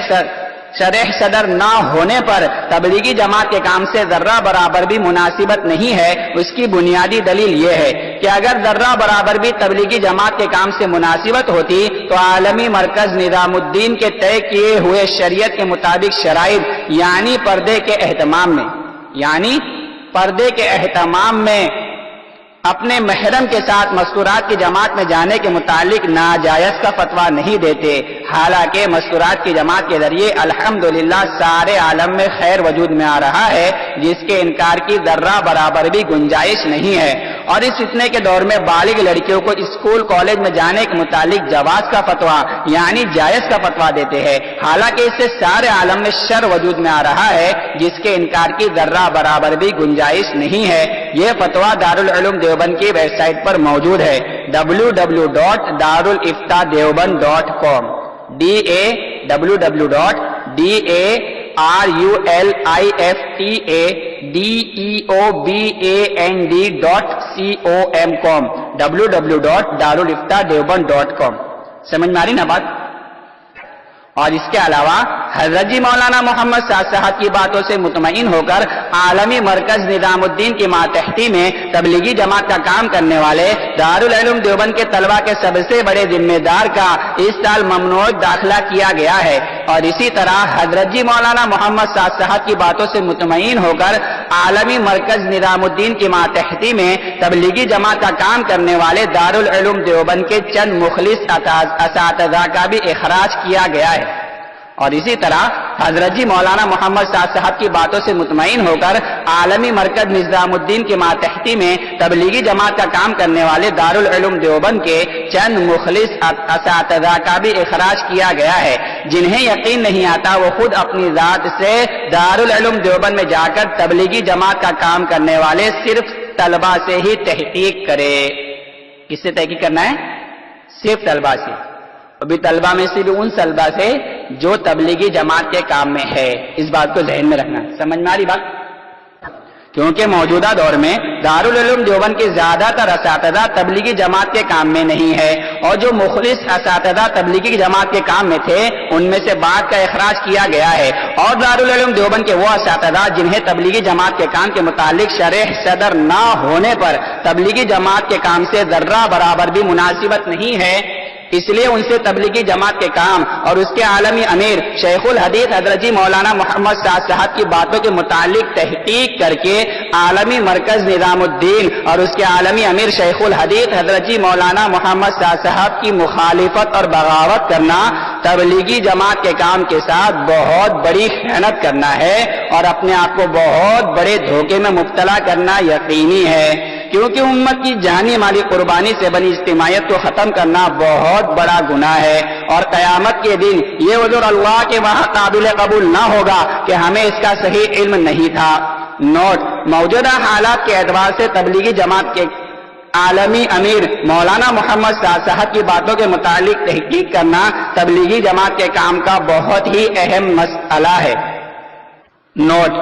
صدر نہ ہونے پر تبلیغی جماعت کے کام سے ذرہ برابر بھی مناسبت نہیں ہے، اس کی بنیادی دلیل یہ ہے کہ اگر ذرہ برابر بھی تبلیغی جماعت کے کام سے مناسبت ہوتی تو عالمی مرکز نظام الدین کے طے کیے ہوئے شریعت کے مطابق شرائط یعنی پردے کے اہتمام میں اپنے محرم کے ساتھ مستورات کی جماعت میں جانے کے متعلق ناجائز کا فتویٰ نہیں دیتے، حالانکہ مستورات کی جماعت کے ذریعے الحمدللہ سارے عالم میں خیر وجود میں آ رہا ہے، جس کے انکار کی ذرہ برابر بھی گنجائش نہیں ہے۔ اور اس فتنے کے دور میں بالغ لڑکیوں کو اسکول کالج میں جانے کے متعلق جواز کا فتویٰ یعنی جائز کا فتویٰ دیتے ہیں، حالانکہ اس سے سارے عالم میں شر وجود میں آ رہا ہے، جس کے انکار کی ذرہ برابر بھی گنجائش نہیں ہے۔ یہ فتویٰ دارالعلوم دیوبند کی ویب سائٹ پر موجود ہے www.daruliftadeoband.com www.daruliftadeoband.com www.daruliftadeoband.com سمجھ میں آ رہی نا بات؟ اور اس کے علاوہ حضرت جی مولانا محمد سعد صاحب کی باتوں سے مطمئن ہو کر عالمی مرکز نظام الدین کی ماتحتی میں تبلیغی جماعت کا کام کرنے والے دارالعلوم دیوبند کے طلبہ کے سب سے بڑے ذمہ دار کا اس سال ممنوع داخلہ کیا گیا ہے۔ اور اسی طرح حضرت جی مولانا محمد سعد صاحب کی باتوں سے مطمئن ہو کر عالمی مرکز نظام الدین کی ماتحتی میں تبلیغی جماعت کا کام کرنے والے دارالعلوم دیوبند کے چند مخلص اساتذہ کا بھی اخراج کیا گیا ہے۔ اور اسی طرح حضرت جی مولانا محمد سعد صاحب کی باتوں سے مطمئن ہو کر عالمی مرکز نظام الدین کی ماتحتی میں تبلیغی جماعت کا کام کرنے والے دارالعلوم دیوبند کے چند مخلص اساتذہ کا بھی اخراج کیا گیا ہے۔ جنہیں یقین نہیں آتا وہ خود اپنی ذات سے دارالعلوم دیوبند میں جا کر تبلیغی جماعت کا کام کرنے والے صرف طلبہ سے ہی تحقیق کرے۔ کس سے تحقیق کرنا ہے؟ صرف طلبہ سے، ابھی طلبہ میں سے بھی ان طلبہ سے جو تبلیغی جماعت کے کام میں ہے۔ اس بات کو ذہن میں رکھنا، سمجھ میں آ رہی بات؟ کیونکہ موجودہ دور میں دارالعلوم دیوبند کے زیادہ تر اساتذہ تبلیغی جماعت کے کام میں نہیں ہے، اور جو مخلص اساتذہ تبلیغی جماعت کے کام میں تھے ان میں سے بعض کا اخراج کیا گیا ہے۔ اور دارالعلوم دیوبند کے وہ اساتذہ جنہیں تبلیغی جماعت کے کام کے متعلق شرح صدر نہ ہونے پر تبلیغی جماعت کے کام سے ذرہ برابر بھی مناسبت نہیں ہے، اس لیے ان سے تبلیغی جماعت کے کام اور اس کے عالمی امیر شیخ الحدیث حضرت جی مولانا محمد سعد صاحب کی باتوں کے متعلق تحقیق کر کے عالمی مرکز نظام الدین اور اس کے عالمی امیر شیخ الحدیث حضرت جی مولانا محمد سعد صاحب کی مخالفت اور بغاوت کرنا تبلیغی جماعت کے کام کے ساتھ بہت بڑی خیانت کرنا ہے اور اپنے آپ کو بہت بڑے دھوکے میں مبتلا کرنا یقینی ہے، کیونکہ امت کی جانی مالی قربانی سے بنی اجتماعیت کو ختم کرنا بہت بڑا گناہ ہے، اور قیامت کے دن یہ عذر اللہ کے وہاں قابل قبول نہ ہوگا کہ ہمیں اس کا صحیح علم نہیں تھا۔ نوٹ: موجودہ حالات کے اعتبار سے تبلیغی جماعت کے عالمی امیر مولانا محمد سعد صاحب کی باتوں کے متعلق تحقیق کرنا تبلیغی جماعت کے کام کا بہت ہی اہم مسئلہ ہے۔ نوٹ: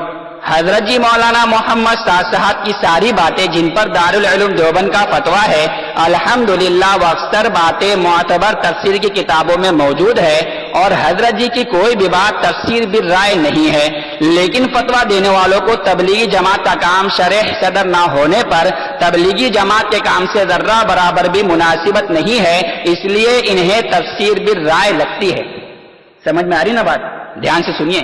حضرت جی مولانا محمد سعد صاحب کی ساری باتیں جن پر دارالعلوم دیوبند کا فتویٰ ہے الحمدللہ وہ اکثر باتیں معتبر تفسیر کی کتابوں میں موجود ہے، اور حضرت جی کی کوئی بھی بات تفسیر بالرائے نہیں ہے، لیکن فتویٰ دینے والوں کو تبلیغی جماعت کا کام شرح صدر نہ ہونے پر تبلیغی جماعت کے کام سے ذرہ برابر بھی مناسبت نہیں ہے، اس لیے انہیں تفسیر بالرائے لگتی ہے۔ سمجھ میں آ رہی نا بات؟ دھیان سے سنیے،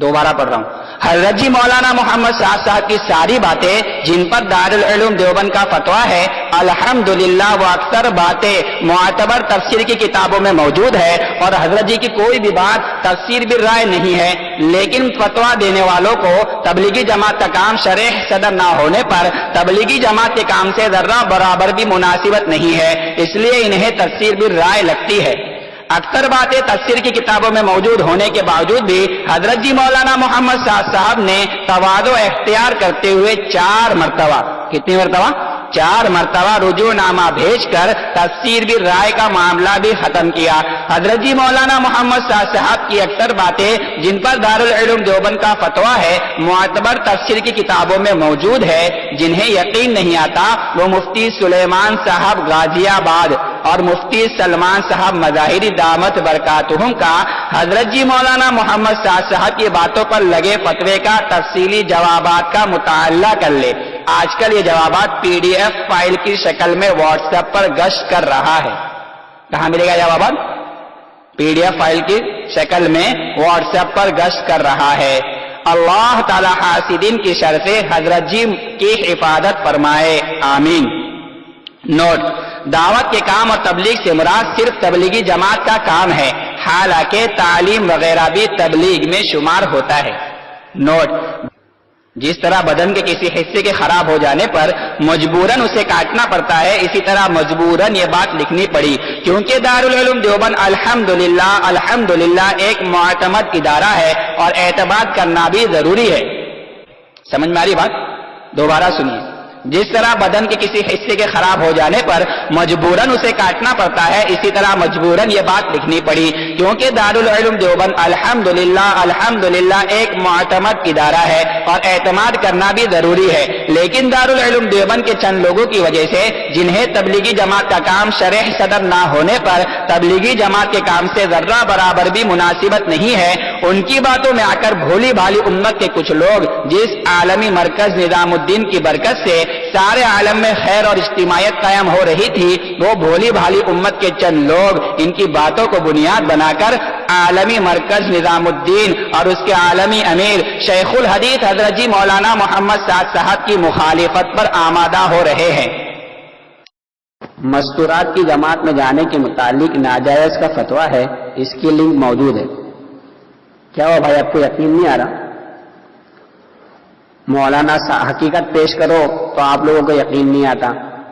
دوبارہ پڑھ رہا ہوں۔ حضرت جی مولانا محمد سعد صاحب کی ساری باتیں جن پر دارالعلوم دیوبند کا فتویٰ ہے الحمدللہ وہ اکثر باتیں معتبر تفسیر کی کتابوں میں موجود ہے، اور حضرت جی کی کوئی بھی بات تفسیر بالرائے نہیں ہے، لیکن فتویٰ دینے والوں کو تبلیغی جماعت کا کام شرح صدر نہ ہونے پر تبلیغی جماعت کے کام سے ذرہ برابر بھی مناسبت نہیں ہے، اس لیے انہیں تفسیر بالرائے لگتی ہے۔ اکثر باتیں تفسیر کی کتابوں میں موجود ہونے کے باوجود بھی حضرت جی مولانا محمد سعد صاحب نے تواضع اختیار کرتے ہوئے 4 مرتبہ، کتنی مرتبہ؟ 4 مرتبہ رجوع نامہ بھیج کر تفسیر بھی رائے کا معاملہ بھی ختم کیا۔ حضرت جی مولانا محمد سعد صاحب کی اکثر باتیں جن پر دارالعلوم دیوبند کا فتویٰ ہے معتبر تفسیر کی کتابوں میں موجود ہے۔ جنہیں یقین نہیں آتا وہ مفتی سلیمان صاحب غازی آباد اور مفتی سلمان صاحب مظاہری دامت برکاتہم کا حضرت جی مولانا محمد سعد صاحب کی باتوں پر لگے فتوے کا تفصیلی جوابات کا مطالعہ کر لے۔ آج کل یہ جوابات PDF فائل کی شکل میں واٹس ایپ پر گشت کر رہا ہے۔ کہاں ملے گا جوابات؟ PDF فائل کی شکل میں واٹس ایپ پر گشت کر رہا ہے۔ اللہ تعالی حاسدین کی شر سے حضرت جی کی حفاظت فرمائے، آمین۔ نوٹ: دعوت کے کام اور تبلیغ سے مراد صرف تبلیغی جماعت کا کام ہے، حالانکہ تعلیم وغیرہ بھی تبلیغ میں شمار ہوتا ہے۔ نوٹ: جس طرح بدن کے کسی حصے کے خراب ہو جانے پر مجبوراً اسے کاٹنا پڑتا ہے، اسی طرح مجبوراً یہ بات لکھنی پڑی، کیونکہ دارالعلوم دیوبند الحمدللہ ایک معتمد ادارہ ہے اور اعتماد کرنا بھی ضروری ہے۔ سمجھ میں آ رہی بات؟ دوبارہ سنیے۔ جس طرح بدن کے کسی حصے کے خراب ہو جانے پر مجبوراً اسے کاٹنا پڑتا ہے، اسی طرح مجبوراً یہ بات لکھنی پڑی، کیونکہ دارالعلوم دیوبند الحمدللہ ایک معتمد ادارہ ہے اور اعتماد کرنا بھی ضروری ہے۔ لیکن دارالعلوم دیوبند کے چند لوگوں کی وجہ سے جنہیں تبلیغی جماعت کا کام شرح صدر نہ ہونے پر تبلیغی جماعت کے کام سے ذرہ برابر بھی مناسبت نہیں ہے، ان کی باتوں میں آ کر بھولی بھالی امت کے کچھ لوگ جس عالمی مرکز نظام الدین کی برکت سے سارے عالم میں خیر اور اجتماعیت قائم ہو رہی تھی، وہ بھولی بھالی امت کے چند لوگ ان کی باتوں کو بنیاد بنا کر عالمی مرکز نظام الدین اور اس کے عالمی امیر شیخ الحدیث حضرت جی مولانا محمد سعد صاحب کی مخالفت پر آمادہ ہو رہے ہیں۔ مستورات کی جماعت میں جانے کے متعلق ناجائز کا فتویٰ ہے، اس کی لنک موجود ہے۔ کیا ہوا بھائی، آپ کو یقین نہیں آ رہا؟ مولانا حقیقت پیش کرو تو آپ لوگوں کو یقین نہیں آتا،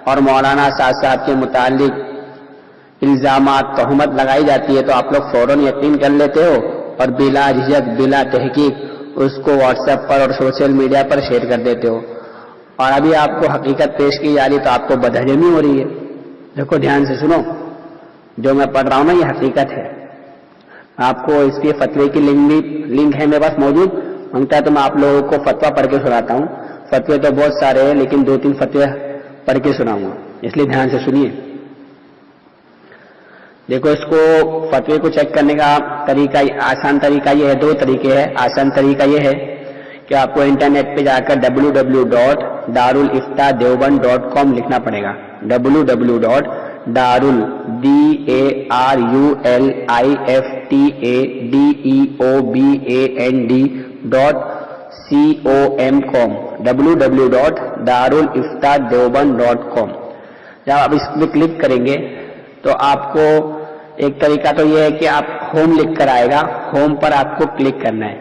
اور مولانا سعد صاحب کے متعلق الزامات تہمت لگائی جاتی ہے تو آپ لوگ فوراً یقین کر لیتے ہو اور بلا جھجک بلا تحقیق اس کو واٹس ایپ پر اور سوشل میڈیا پر شیئر کر دیتے ہو، اور ابھی آپ کو حقیقت پیش کی جا رہی تو آپ کو بدہضمی ہو رہی ہے۔ دیکھو دھیان سے سنو، جو میں پڑھ رہا ہوں نا یہ حقیقت ہے۔ آپ کو اس کے فتوے کی لنک ہے میرے پاس موجود، مانگتا ہے تو میں آپ لوگوں کو فتویٰ پڑھ کے سناتا ہوں۔ فتوے تو بہت سارے ہیں لیکن 2-3 فتوے پڑھ کے سناؤں گا، اس لیے دھیان سے سنیے۔ دیکھو اس کو فتوے کو چیک کرنے کا طریقہ آسان طریقہ یہ ہے، 2 طریقے ہیں۔ آسان طریقہ یہ ہے کہ آپ کو انٹرنیٹ پہ جا کر www.daruliftadeoband.com لکھنا پڑے گا۔ www.daruliftadeoband.com www.daruliftadeoband.com جب آپ اس پہ کلک کریں گے تو آپ کو ایک طریقہ تو یہ ہے کہ آپ ہوم لکھ کر آئے گا، ہوم پر آپ کو کلک کرنا ہے،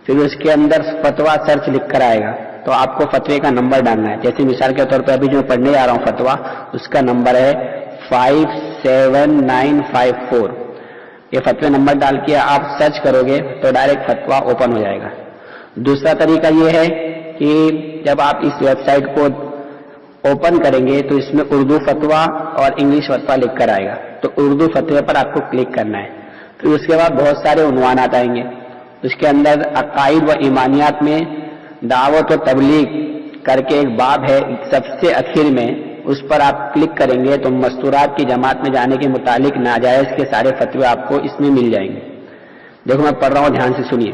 پھر اس کے اندر فتویٰ سرچ لکھ کر آئے گا تو آپ کو فتوے کا نمبر ڈالنا ہے۔ جیسے مثال کے طور پہ ابھی جو پڑھنے جا رہا ہوں فتویٰ، اس کا نمبر ہے 57954۔ یہ فتوے نمبر ڈال کے آپ سرچ کرو گے تو ڈائریکٹ فتویٰ اوپن ہو جائے گا۔ دوسرا طریقہ یہ ہے کہ جب آپ اس ویب سائٹ کو اوپن کریں گے تو اس میں اردو فتویٰ اور انگلش فتویٰ لکھ کر آئے گا، تو اردو فتوے پر آپ کو کلک کرنا ہے۔ پھر اس کے بعد بہت سارے عنوانات آئیں گے، اس کے اندر عقائد و ایمانیات میں دعوت و تبلیغ کر کے ایک باب ہے، سب سے اخیر میں اس پر آپ کلک کریں گے تو مستورات کی جماعت میں جانے کے متعلق ناجائز کے سارے فتوے آپ کو اس میں مل جائیں گے۔ دیکھو میں پڑھ رہا ہوں، دھیان سے سنیے۔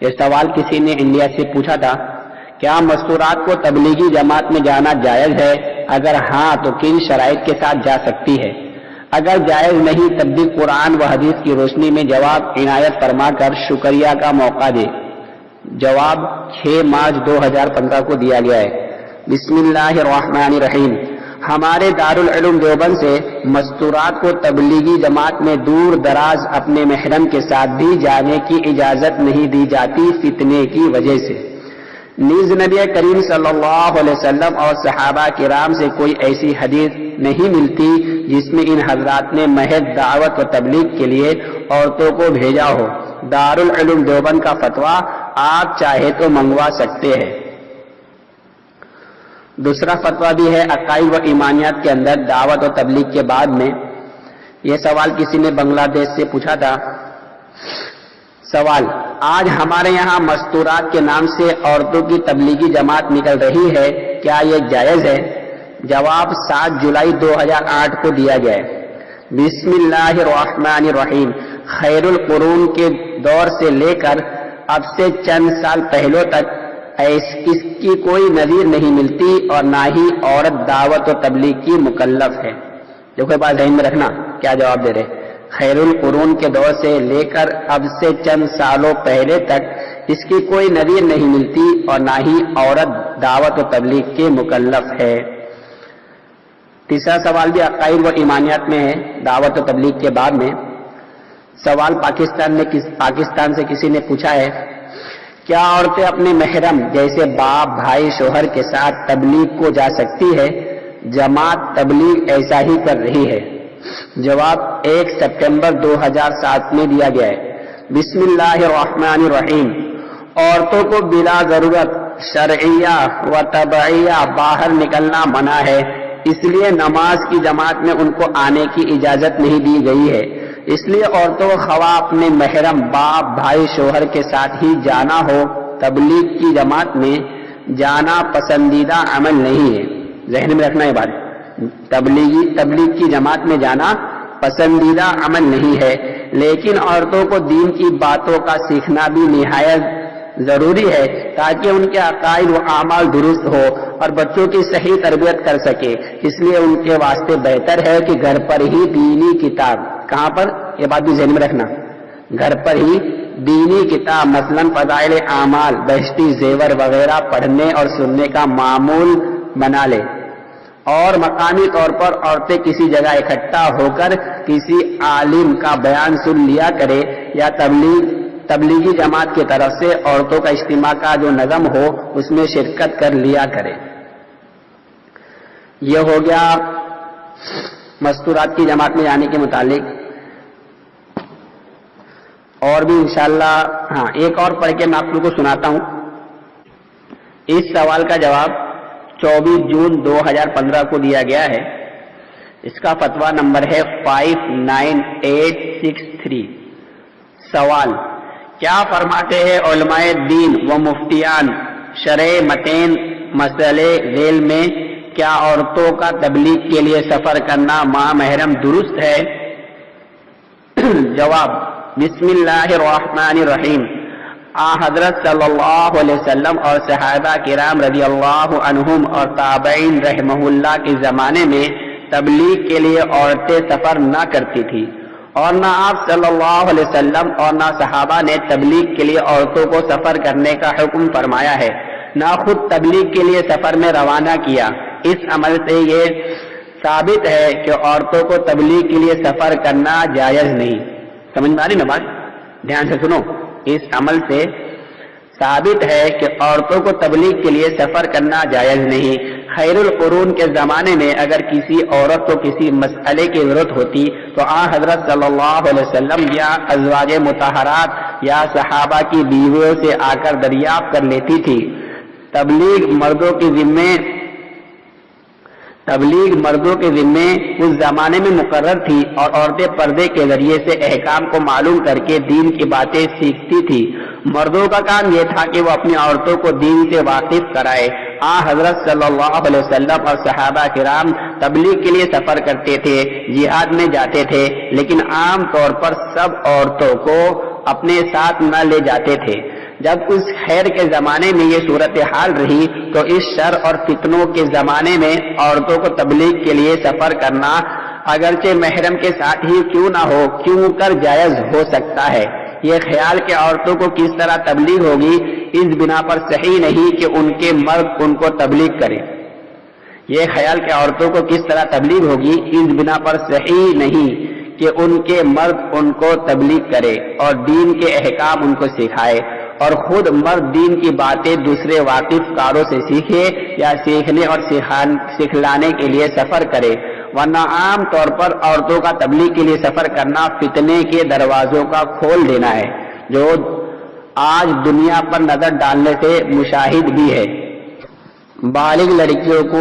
یہ سوال کسی نے انڈیا سے پوچھا تھا، کیا مستورات کو تبلیغی جماعت میں جانا جائز ہے؟ اگر ہاں تو کن شرائط کے ساتھ جا سکتی ہے؟ اگر جائز نہیں تب بھی قرآن و حدیث کی روشنی میں جواب عنایت فرما کر شکریہ کا موقع دے۔ جواب 6 مارچ 2015 کو دیا گیا ہے۔ بسم اللہ الرحمن الرحیم۔ ہمارے دارالعلوم دیوبند سے مستورات کو تبلیغی جماعت میں دور دراز اپنے محرم کے ساتھ بھی جانے کی اجازت نہیں دی جاتی فتنے کی وجہ سے۔ نیز نبی کریم صلی اللہ علیہ وسلم اور صحابہ کرام سے کوئی ایسی حدیث نہیں ملتی جس میں ان حضرات نے محض دعوت و تبلیغ کے لیے عورتوں کو بھیجا ہو۔ دارالعلوم دیوبند کا فتویٰ آپ چاہے تو منگوا سکتے ہیں۔ دوسرا فتویٰ بھی ہے عقائد و ایمانیات کے اندر دعوت و تبلیغ کے بعد میں. یہ سوال کسی نے بنگلہ دیش سے پوچھا تھا. سوال: آج ہمارے یہاں مستورات کے نام سے عورتوں کی تبلیغی جماعت نکل رہی ہے، کیا یہ جائز ہے؟ جواب 7 جولائی 2008 کو دیا گیا ہے. بسم اللہ الرحمن الرحیم. خیر القرون کے دور سے لے کر اب سے چند سال پہلوں تک اس کی کوئی نظیر نہیں ملتی اور نہ ہی عورت دعوت و تبلیغ کی مکلف ہے. دیکھو بات ذہن میں رکھنا کیا جواب دے رہے. خیر القرون کے دور سے لے کر اب سے چند سالوں پہلے تک اس کی کوئی نظیر نہیں ملتی اور نہ ہی عورت دعوت و تبلیغ کی مکلف ہے. تیسرا سوال بھی عقائد و ایمانیات میں ہے دعوت و تبلیغ کے بعد میں. سوال پاکستان سے کسی نے پوچھا ہے، کیا عورتیں اپنے محرم جیسے باپ، بھائی، شوہر کے ساتھ تبلیغ کو جا سکتی ہے؟ جماعت تبلیغ ایسا ہی کر رہی ہے. جواب 1 سپٹمبر 2007 میں دیا گیا ہے. بسم اللہ الرحمن الرحیم. عورتوں کو بلا ضرورت شرعیہ و طبعیہ باہر نکلنا منع ہے، اس لیے نماز کی جماعت میں ان کو آنے کی اجازت نہیں دی گئی ہے. اس لیے عورتوں کو خواہ اپنے محرم باپ، بھائی، شوہر کے ساتھ ہی جانا ہو، تبلیغ کی جماعت میں جانا پسندیدہ عمل نہیں ہے. ذہن میں رکھنا یہ بات. تبلیغ کی جماعت میں جانا پسندیدہ عمل نہیں ہے، لیکن عورتوں کو دین کی باتوں کا سیکھنا بھی نہایت ضروری ہے تاکہ ان کے عقائد و اعمال درست ہو اور بچوں کی صحیح تربیت کر سکے. اس لیے ان کے واسطے بہتر ہے کہ گھر پر ہی دینی کتاب، کہاں پر یہ بات بھی ذہن میں رکھنا، گھر پر ہی دینی کتاب مثلا فضائل اعمال، بہشتی زیور وغیرہ پڑھنے اور سننے کا معمول بنا لے. اور مقامی طور پر عورتیں کسی جگہ اکٹھا ہو کر کسی عالم کا بیان سن لیا کرے یا تبلیغی جماعت کی طرف سے عورتوں کا اجتماع کا جو نظم ہو اس میں شرکت کر لیا کرے. یہ ہو گیا مستورات کی جماعت میں جانے کے متعلق. اور بھی انشاءاللہ ایک اور پڑھ کے میں آپ لوگوں کو سناتا ہوں. اس سوال کا جواب 24 جون 2015 کو دیا گیا ہے. اس کا فتویٰ نمبر ہے 59863. سوال: کیا فرماتے ہیں علماء دین و مفتیان شرع متین مسئلے ذیل میں؟ کیا عورتوں کا تبلیغ کے لیے سفر کرنا مع محرم درست ہے؟ جواب: بسم اللہ الرحمن الرحیم. حضرت صلی اللہ علیہ وسلم اور صحابہ کرام رضی اللہ عنہم اور تابعین رحمہ اللہ کے زمانے میں تبلیغ کے لیے عورتیں سفر نہ کرتی تھی، اور نہ آپ صلی اللہ علیہ وسلم اور نہ صحابہ نے تبلیغ کے لیے عورتوں کو سفر کرنے کا حکم فرمایا ہے، نہ خود تبلیغ کے لیے سفر میں روانہ کیا. اس عمل سے یہ ثابت ہے کہ عورتوں کو تبلیغ کے لیے سفر کرنا جائز نہیں. سمجھ میں آ رہی نا بات؟ دھیان سے سنو. اس عمل سے ثابت ہے کہ عورتوں کو تبلیغ کے لیے سفر کرنا جائز نہیں. خیر القرون کے زمانے میں اگر کسی عورت کو کسی مسئلے کی ضرورت ہوتی تو حضرت صلی اللہ علیہ وسلم یا ازواج مطہرات یا صحابہ کی بیویوں سے آ کر دریافت کر لیتی تھی. تبلیغ مردوں کے ذمے اس زمانے میں مقرر تھی اور عورتیں پردے کے ذریعے سے احکام کو معلوم کر کے دین کی باتیں سیکھتی تھی. مردوں کا کام یہ تھا کہ وہ اپنی عورتوں کو دین سے واقف کرائے. حضرت صلی اللہ علیہ وسلم اور صحابہ کرام تبلیغ کے لیے سفر کرتے تھے، جہاد میں جاتے تھے، لیکن عام طور پر سب عورتوں کو اپنے ساتھ نہ لے جاتے تھے. جب اس خیر کے زمانے میں یہ صورتحال رہی تو اس شر اور فتنوں کے زمانے میں عورتوں کو تبلیغ کے لیے سفر کرنا اگرچہ محرم کے ساتھ ہی کیوں نہ ہو کیوں کر جائز ہو سکتا ہے. یہ خیال کہ عورتوں کو کس طرح تبلیغ ہوگی اس بنا پر صحیح نہیں کہ ان کے مرد ان کو تبلیغ کرے. یہ خیال کہ عورتوں کو کس طرح تبلیغ ہوگی اس بنا پر صحیح نہیں کہ ان کے مرد ان کو تبلیغ کرے اور دین کے احکام ان کو سکھائے، اور خود مرد دین کی باتیں دوسرے واقف کاروں سے سیکھے یا سیکھنے اور سکھلانے کے لیے سفر کرے. ورنہ عام طور پر عورتوں کا تبلیغ کے لیے سفر کرنا فتنے کے دروازوں کا کھول دینا ہے، جو آج دنیا پر نظر ڈالنے سے مشاہد بھی ہے. بالغ لڑکیوں کو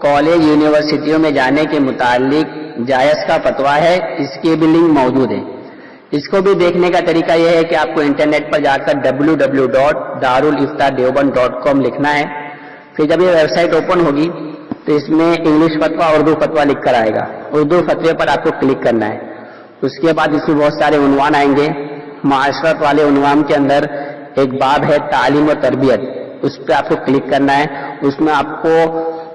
کالج یونیورسٹیوں میں جانے کے متعلق جائز کا فتویٰ ہے، اس کے بھی لنک موجود ہے. اس کو بھی دیکھنے کا طریقہ یہ ہے کہ آپ کو انٹرنیٹ پر جا کر www.darulifta.deoband.com لکھنا ہے. پھر جب یہ ویب سائٹ اوپن ہوگی تو اس میں انگلش فتویٰ اردو فتویٰ لکھ کر آئے گا. اردو فتوے پر آپ کو کلک کرنا ہے. اس کے بعد اس میں بہت سارے عنوان آئیں گے. معاشرت والے عنوان کے اندر ایک باب ہے تعلیم و تربیت، اس پہ آپ کو کلک کرنا ہے. اس میں آپ کو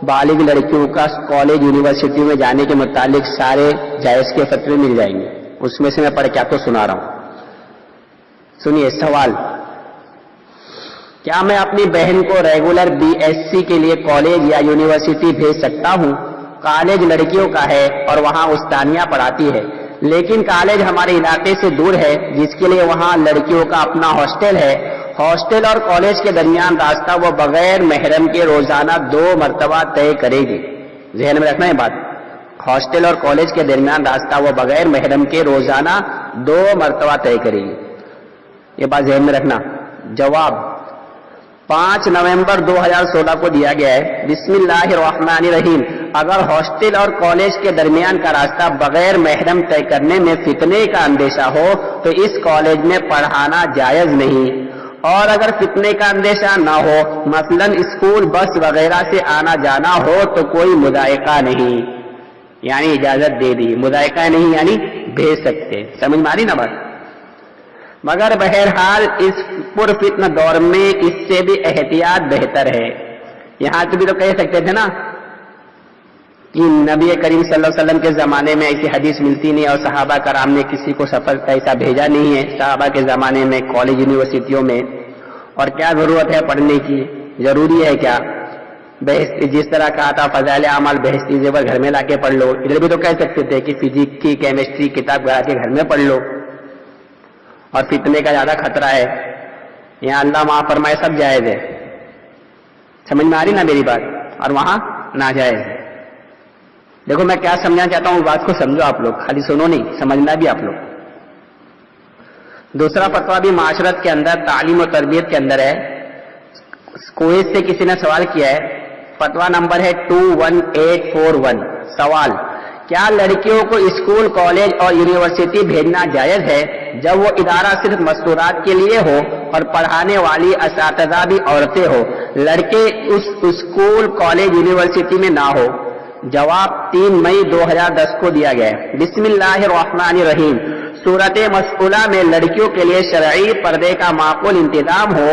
بالغ لڑکیوں کا کالج یونیورسٹی میں جانے کے متعلق سارے جائز کے فتوے مل جائیں گے. اس میں سے میں پڑھ کے آپ کو سنا رہا ہوں. سنیے سوال: کیا میں اپنی بہن کو ریگولر BSc کے لیے کالج یا یونیورسٹی بھیج سکتا ہوں؟ کالج لڑکیوں کا ہے اور وہاں استانیہ پڑھاتی ہے، لیکن کالج ہمارے علاقے سے دور ہے، جس کے لیے وہاں لڑکیوں کا اپنا ہاسٹل ہے. ہاسٹل اور کالج کے درمیان راستہ وہ بغیر محرم کے روزانہ 2 مرتبہ طے کرے گی. ذہن میں رکھنا ہے بات. ہاسٹل اور کالج کے درمیان راستہ وہ بغیر محرم کے روزانہ 2 مرتبہ طے کرے گی. یہ بات ذہن میں رکھنا. جواب: 5 نومبر 2016 کو دیا گیا ہے. بسم اللہ الرحمن الرحیم. اگر ہاسٹل اور کالج کے درمیان کا راستہ بغیر محرم طے کرنے میں فتنے کا اندیشہ ہو تو اس کالج میں پڑھانا جائز نہیں، اور اگر فتنے کا اندیشہ نہ ہو، مثلا اسکول بس وغیرہ سے آنا جانا ہو، تو کوئی مضائقہ نہیں، یعنی اجازت دے دی. مضائقہ نہیں یعنی بھیج سکتے. سمجھ میں آ رہی نا بات؟ مگر بہرحال اس پرفتن دور میں اس سے بھی احتیاط بہتر ہے. یہاں تو بھی تو کہہ سکتے تھے نا کہ نبی کریم صلی اللہ علیہ وسلم کے زمانے میں ایسی حدیث ملتی نہیں اور صحابہ کرام نے کسی کو سفر ایسا بھیجا نہیں ہے صحابہ کے زمانے میں کالج یونیورسٹیوں میں. اور کیا ضرورت ہے پڑھنے کی؟ ضروری ہے کیا؟ جس طرح کہا تھا فضائل اعمال بہشتی زیور گھر میں لا کے پڑھ لو، ادھر بھی تو کہہ سکتے تھے کہ فزکس کی کیمسٹری کتاب گھر کے گھر میں پڑھ لو. اور فتنے کا زیادہ خطرہ ہے، یہاں اللہ معاف فرمائے سب جائز ہے. سمجھ میں آ رہی نا میری بات؟ اور وہاں ناجائز ہے. دیکھو میں کیا سمجھنا چاہتا ہوں، بات کو سمجھو آپ لوگ، خالی سنو نہیں، سمجھنا بھی آپ لوگ. دوسرا فتویٰ بھی معاشرت کے اندر تعلیم و تربیت کے اندر ہے. کوئز سے کسی نے سوال کیا ہے. فتویٰ نمبر ہے 21841. سوال: کیا لڑکیوں کو اسکول، کالج اور یونیورسٹی بھیجنا جائز ہے جب وہ ادارہ صرف مستورات کے لیے ہو اور پڑھانے والی اساتذہ بھی عورتیں ہو، لڑکے اس اسکول، کالج، یونیورسٹی میں نہ ہو؟ جواب: 3 مئی 2010 کو دیا گیا ہے. بسم اللہ الرحمن الرحیم. صورت مسئولہ میں لڑکیوں کے لیے شرعی پردے کا معقول انتظام ہو،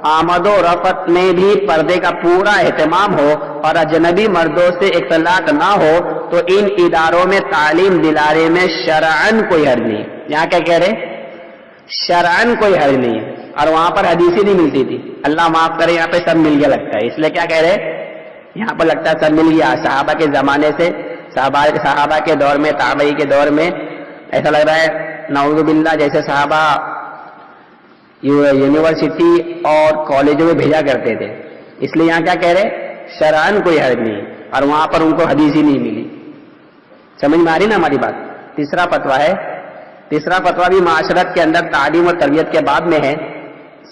آمد و رفت میں بھی پردے کا پورا اہتمام ہو، اور اجنبی مردوں سے اختلاط نہ ہو، تو ان اداروں میں تعلیم دلانے میں شرعاً کوئی حرج نہیں. یہاں کیا کہہ رہے؟ شرعاً کوئی حرج نہیں. اور وہاں پر حدیث ہی نہیں ملتی تھی. اللہ معاف کرے، یہاں پہ سب مل گیا لگتا ہے. اس لیے کیا کہہ رہے؟ یہاں پر لگتا ہے سب مل گیا. صحابہ کے زمانے سے، صحابہ کے دور میں، تابعی کے دور میں ایسا لگ رہا ہے نعوذ باللہ جیسے صحابہ یونیورسٹی اور کالجوں میں بھیجا کرتے تھے. اس لیے یہاں کیا کہہ رہے؟ شرعاً کوئی حرج نہیں، اور وہاں پر ان کو حدیث ہی نہیں ملی. سمجھ میں آ رہی نا ہماری بات؟ تیسرا فتویٰ ہے. تیسرا فتویٰ بھی معاشرت کے اندر تعلیم اور تربیت کے باب میں ہے.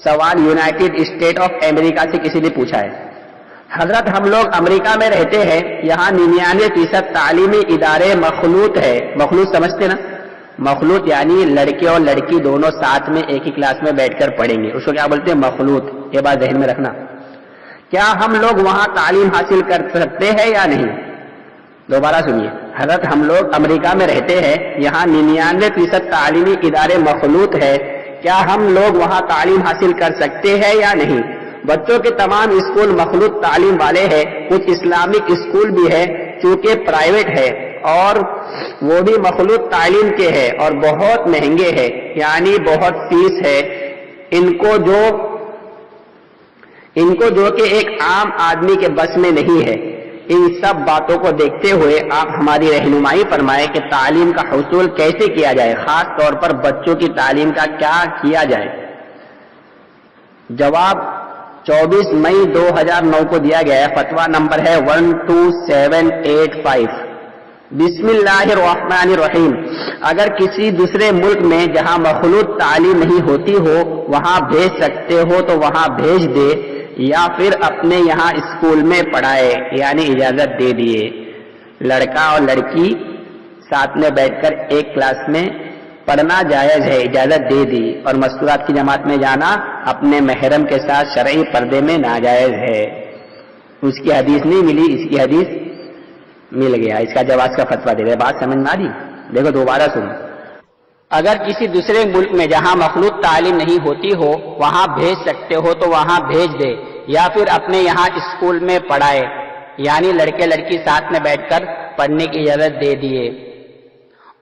سوال یونائٹڈ اسٹیٹ آف امریکہ سے کسی نے پوچھا ہے. حضرت ہم لوگ امریکہ میں رہتے ہیں، یہاں 99% تعلیمی ادارے مخلوط ہے. مخلوط سمجھتے نا؟ مخلوط یعنی لڑکے اور لڑکی دونوں ساتھ میں ایک ہی کلاس میں بیٹھ کر پڑھیں گے، اس کو کیا بولتے ہیں؟ مخلوط. یہ بات ذہن میں رکھنا. کیا ہم لوگ وہاں تعلیم حاصل کر سکتے ہیں یا نہیں؟ دوبارہ سنیے. حضرت ہم لوگ امریکہ میں رہتے ہیں، یہاں 99% تعلیمی ادارے مخلوط ہے، کیا ہم لوگ وہاں تعلیم حاصل کر سکتے ہیں یا نہیں؟ بچوں کے تمام اسکول مخلوط تعلیم والے ہیں. کچھ اسلامک اسکول بھی ہے چونکہ پرائیویٹ ہے، اور وہ بھی مخلوط تعلیم کے ہیں اور بہت مہنگے ہیں، یعنی بہت فیس ہے. ان کو جو کہ ایک عام آدمی کے بس میں نہیں ہے. ان سب باتوں کو دیکھتے ہوئے آپ ہماری رہنمائی فرمائیں کہ تعلیم کا حصول کیسے کیا جائے، خاص طور پر بچوں کی تعلیم کا کیا کیا جائے؟ جواب 24 مئی 2009 کو دیا گیا ہے. فتویٰ نمبر ہے 12785. بسم اللہ الرحمن الرحیم. اگر کسی دوسرے ملک میں جہاں مخلوط تعلیم نہیں ہوتی ہو وہاں بھیج سکتے ہو تو وہاں بھیج دے، یا پھر اپنے یہاں اسکول میں پڑھائے یعنی اجازت دے دیے. لڑکا اور لڑکی ساتھ میں بیٹھ کر ایک کلاس میں پڑھنا جائز ہے، اجازت دے دی. اور مستورات کی جماعت میں جانا اپنے محرم کے ساتھ شرعی پردے میں ناجائز ہے. اس کی حدیث نہیں ملی، اس کی حدیث مل گیا. اس کا جواز کا فتویٰ دے رہے. بات سمجھ میں آ رہی؟ دیکھو دوبارہ سنو. اگر کسی دوسرے ملک میں جہاں مخلوط تعلیم نہیں ہوتی ہو وہاں بھیج سکتے ہو تو وہاں بھیج دے، یا پھر اپنے یہاں اسکول میں پڑھائے یعنی لڑکے لڑکی ساتھ میں بیٹھ کر پڑھنے کی اجازت دے دیے.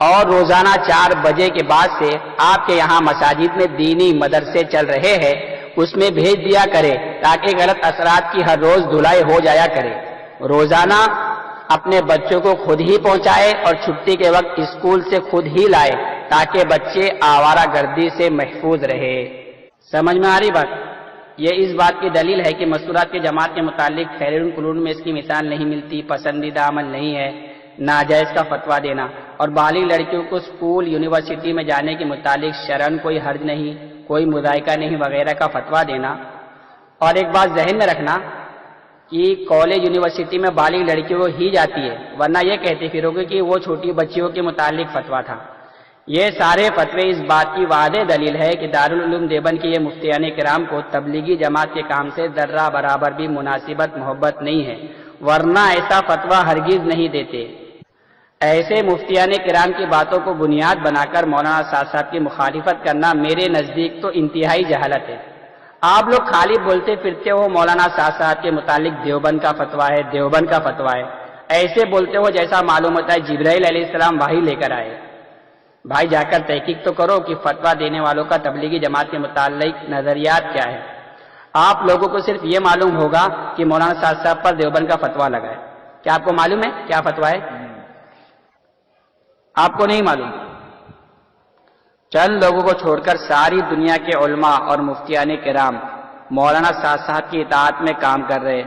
اور روزانہ 4 بجے کے بعد سے آپ کے یہاں مساجد میں دینی مدرسے چل رہے ہیں، اس میں بھیج دیا کرے تاکہ غلط اثرات کی ہر روز دھلائی ہو جایا کرے. روزانہ اپنے بچوں کو خود ہی پہنچائے اور چھٹی کے وقت اسکول سے خود ہی لائے تاکہ بچے آوارہ گردی سے محفوظ رہے. سمجھ میں آ رہی بات؟ یہ اس بات کی دلیل ہے کہ مستورات کی جماعت کے متعلق خیر القرون میں اس کی مثال نہیں ملتی، پسندیدہ عمل نہیں ہے. ناجائز کا فتویٰ دینا اور بالغ لڑکیوں کو اسکول یونیورسٹی میں جانے کے متعلق شرعاً کوئی حرج نہیں، کوئی مذائقہ نہیں وغیرہ کا فتویٰ دینا. اور ایک بات ذہن میں رکھنا کہ کالج یونیورسٹی میں بالغ لڑکیوں کو ہی جاتی ہے، ورنہ یہ کہتے پھرو گے کہ وہ چھوٹی بچیوں کے متعلق فتویٰ تھا. یہ سارے فتوے اس بات کی واضح دلیل ہے کہ دارالعلوم دیوبند کے یہ مفتیان کرام کو تبلیغی جماعت کے کام سے ذرہ برابر بھی مناسبت محبت نہیں ہے، ورنہ ایسا فتویٰ ہرگز نہیں دیتے. ایسے مفتیان کرام کی باتوں کو بنیاد بنا کر مولانا سعد صاحب کی مخالفت کرنا میرے نزدیک تو انتہائی جہالت ہے. آپ لوگ خالی بولتے پھرتے ہو مولانا سعد صاحب کے متعلق دیوبند کا فتویٰ ہے، دیوبند کا فتویٰ ہے. ایسے بولتے ہو جیسا معلوم ہوتا ہے جبرائیل علیہ السلام وحی لے کر آئے. بھائی جا کر تحقیق تو کرو کہ فتویٰ دینے والوں کا تبلیغی جماعت کے متعلق نظریات کیا ہے. آپ لوگوں کو صرف یہ معلوم ہوگا کہ مولانا سعد صاحب پر دیوبند کا فتویٰ لگا ہے. کیا آپ کو معلوم ہے کیا فتویٰ ہے؟ آپ کو نہیں معلوم. چند لوگوں کو چھوڑ کر ساری دنیا کے علماء اور مفتیان کرام مولانا سعد صاحب کی اطاعت میں کام کر رہے.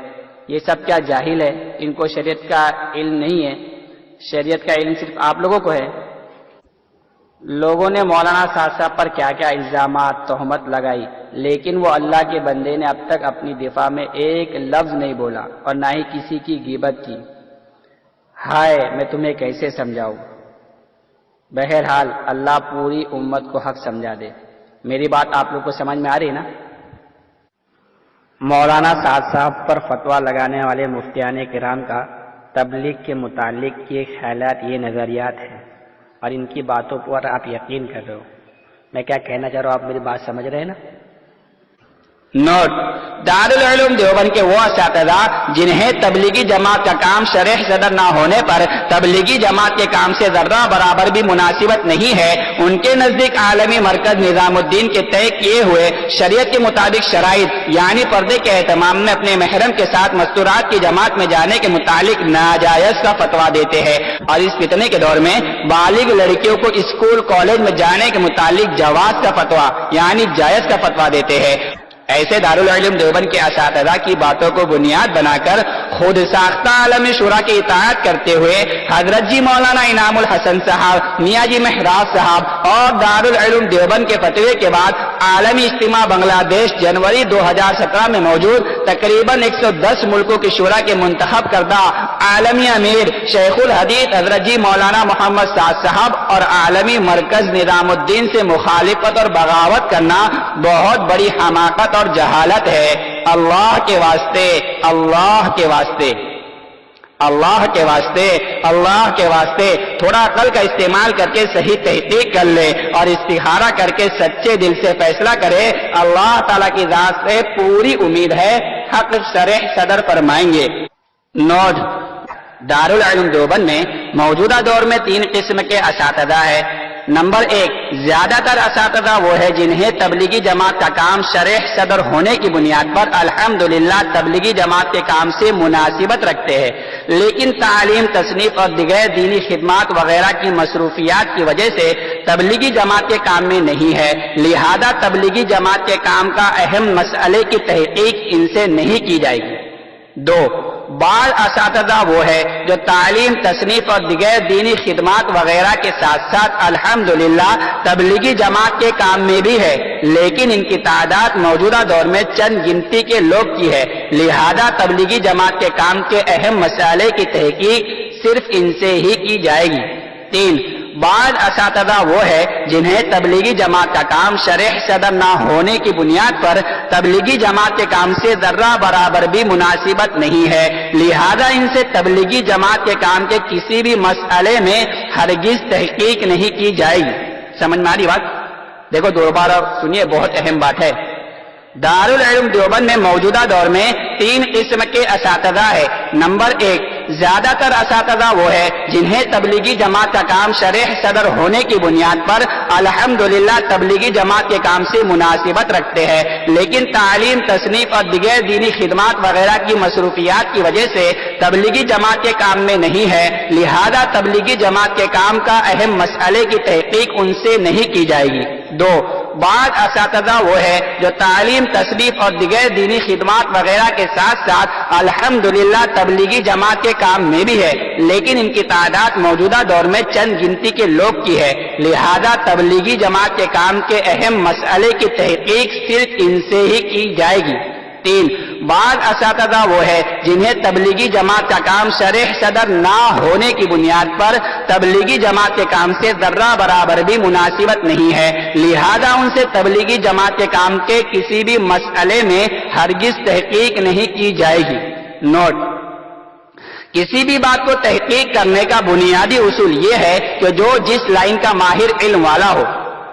یہ سب کیا جاہل ہے؟ ان کو شریعت کا علم نہیں ہے؟ شریعت کا علم صرف آپ لوگوں کو ہے. لوگوں نے مولانا سعد صاحب پر کیا کیا الزامات تہمت لگائی، لیکن وہ اللہ کے بندے نے اب تک اپنی دفاع میں ایک لفظ نہیں بولا اور نہ ہی کسی کی غیبت کی. ہائے میں تمہیں کیسے سمجھاؤں. بہرحال اللہ پوری امت کو حق سمجھا دے. میری بات آپ لوگ کو سمجھ میں آ رہی نا؟ مولانا سعد صاحب پر فتویٰ لگانے والے مفتیان کرام کا تبلیغ کے متعلق یہ خیالات، یہ نظریات ہیں اور ان کی باتوں پر آپ یقین کر رہے ہو. میں کیا کہنا چاہ رہا ہوں آپ میری بات سمجھ رہے ہیں نا؟ نوٹ: دارالعلوم دیوبند کے وہ اساتذہ جنہیں تبلیغی جماعت کا کام شرح صدر نہ ہونے پر تبلیغی جماعت کے کام سے ذرہ برابر بھی مناسبت نہیں ہے، ان کے نزدیک عالمی مرکز نظام الدین کے طے کیے ہوئے شریعت کے مطابق شرائط یعنی پردے کے اہتمام میں اپنے محرم کے ساتھ مستورات کی جماعت میں جانے کے متعلق ناجائز کا فتویٰ دیتے ہیں. اور اس فتنے کے دور میں بالغ لڑکیوں کو اسکول کالج میں جانے کے متعلق جواز کا فتویٰ یعنی جائز کا فتویٰ دیتے ہیں. ایسے دارالعلوم دیوبند کے اساتذہ کی باتوں کو بنیاد بنا کر خود ساختہ عالمی شورا کی اطاعت کرتے ہوئے حضرت جی مولانا انعام الحسن صاحب، میاں جی مہراج صاحب اور دارالعلوم دیوبند کے فتوے کے بعد عالمی اجتماع بنگلہ دیش جنوری 2017 میں موجود تقریباً 110 ملکوں کی شورا کے منتخب کردہ عالمی امیر شیخ الحدیث حضرت جی مولانا محمد سعد صاحب اور عالمی مرکز نظام الدین سے مخالفت اور بغاوت کرنا بہت بڑی حماقت اور جہالت ہے. اللہ کے واسطے، اللہ کے واسطے، اللہ کے واسطے، اللہ کے واسطے تھوڑا عقل کا استعمال کر کے صحیح تحقیق کر لے اور استخارہ کر کے سچے دل سے فیصلہ کرے. اللہ تعالیٰ کی ذات سے پوری امید ہے حق شرح صدر فرمائیں گے. نوٹ: دارالعلوم دیوبند میں موجودہ دور میں 3 قسم کے اساتذہ ہیں. نمبر 1، زیادہ تر اساتذہ وہ ہے جنہیں تبلیغی جماعت کا کام شرح صدر ہونے کی بنیاد پر الحمدللہ تبلیغی جماعت کے کام سے مناسبت رکھتے ہیں، لیکن تعلیم، تصنیف اور دیگر دینی خدمات وغیرہ کی مصروفیات کی وجہ سے تبلیغی جماعت کے کام میں نہیں ہے، لہذا تبلیغی جماعت کے کام کا اہم مسئلے کی تحقیق ان سے نہیں کی جائے گی. 2، بعض اساتذہ وہ ہے جو تعلیم، تصنیف اور دیگر دینی خدمات وغیرہ کے ساتھ ساتھ الحمدللہ تبلیغی جماعت کے کام میں بھی ہے، لیکن ان کی تعداد موجودہ دور میں چند گنتی کے لوگ کی ہے، لہذا تبلیغی جماعت کے کام کے اہم مسئلے کی تحقیق صرف ان سے ہی کی جائے گی۔ 3، بعض اساتذہ وہ ہے جنہیں تبلیغی جماعت کا کام شرح صدر نہ ہونے کی بنیاد پر تبلیغی جماعت کے کام سے ذرہ برابر بھی مناسبت نہیں ہے، لہذا ان سے تبلیغی جماعت کے کام کے کسی بھی مسئلے میں ہرگز تحقیق نہیں کی جائے گی۔ سمجھ میں آ رہی بات؟ دیکھو دوبارہ سنیے، بہت اہم بات ہے۔ دارالعلوم دیوبند میں موجودہ دور میں 3 قسم کے اساتذہ ہے۔ نمبر 1، زیادہ تر اساتذہ وہ ہے جنہیں تبلیغی جماعت کا کام شرح صدر ہونے کی بنیاد پر الحمدللہ تبلیغی جماعت کے کام سے مناسبت رکھتے ہیں، لیکن تعلیم، تصنیف اور دیگر دینی خدمات وغیرہ کی مصروفیات کی وجہ سے تبلیغی جماعت کے کام میں نہیں ہے، لہذا تبلیغی جماعت کے کام کا اہم مسئلے کی تحقیق ان سے نہیں کی جائے گی۔ 2، بعض اساتذہ وہ ہے جو تعلیم، تصنیف اور دیگر دینی خدمات وغیرہ کے ساتھ ساتھ الحمدللہ تبلیغی جماعت کے کام میں بھی ہے، لیکن ان کی تعداد موجودہ دور میں چند گنتی کے لوگ کی ہے، لہذا تبلیغی جماعت کے کام کے اہم مسئلے کی تحقیق صرف ان سے ہی کی جائے گی۔ 3، بعض اساتذہ وہ ہے جنہیں تبلیغی جماعت کا کام شرح صدر نہ ہونے کی بنیاد پر تبلیغی جماعت کے کام سے ذرہ برابر بھی مناسبت نہیں ہے، لہذا ان سے تبلیغی جماعت کے کام کے کسی بھی مسئلے میں ہرگز تحقیق نہیں کی جائے گی۔ نوٹ: کسی بھی بات کو تحقیق کرنے کا بنیادی اصول یہ ہے کہ جو جس لائن کا ماہر علم والا ہو،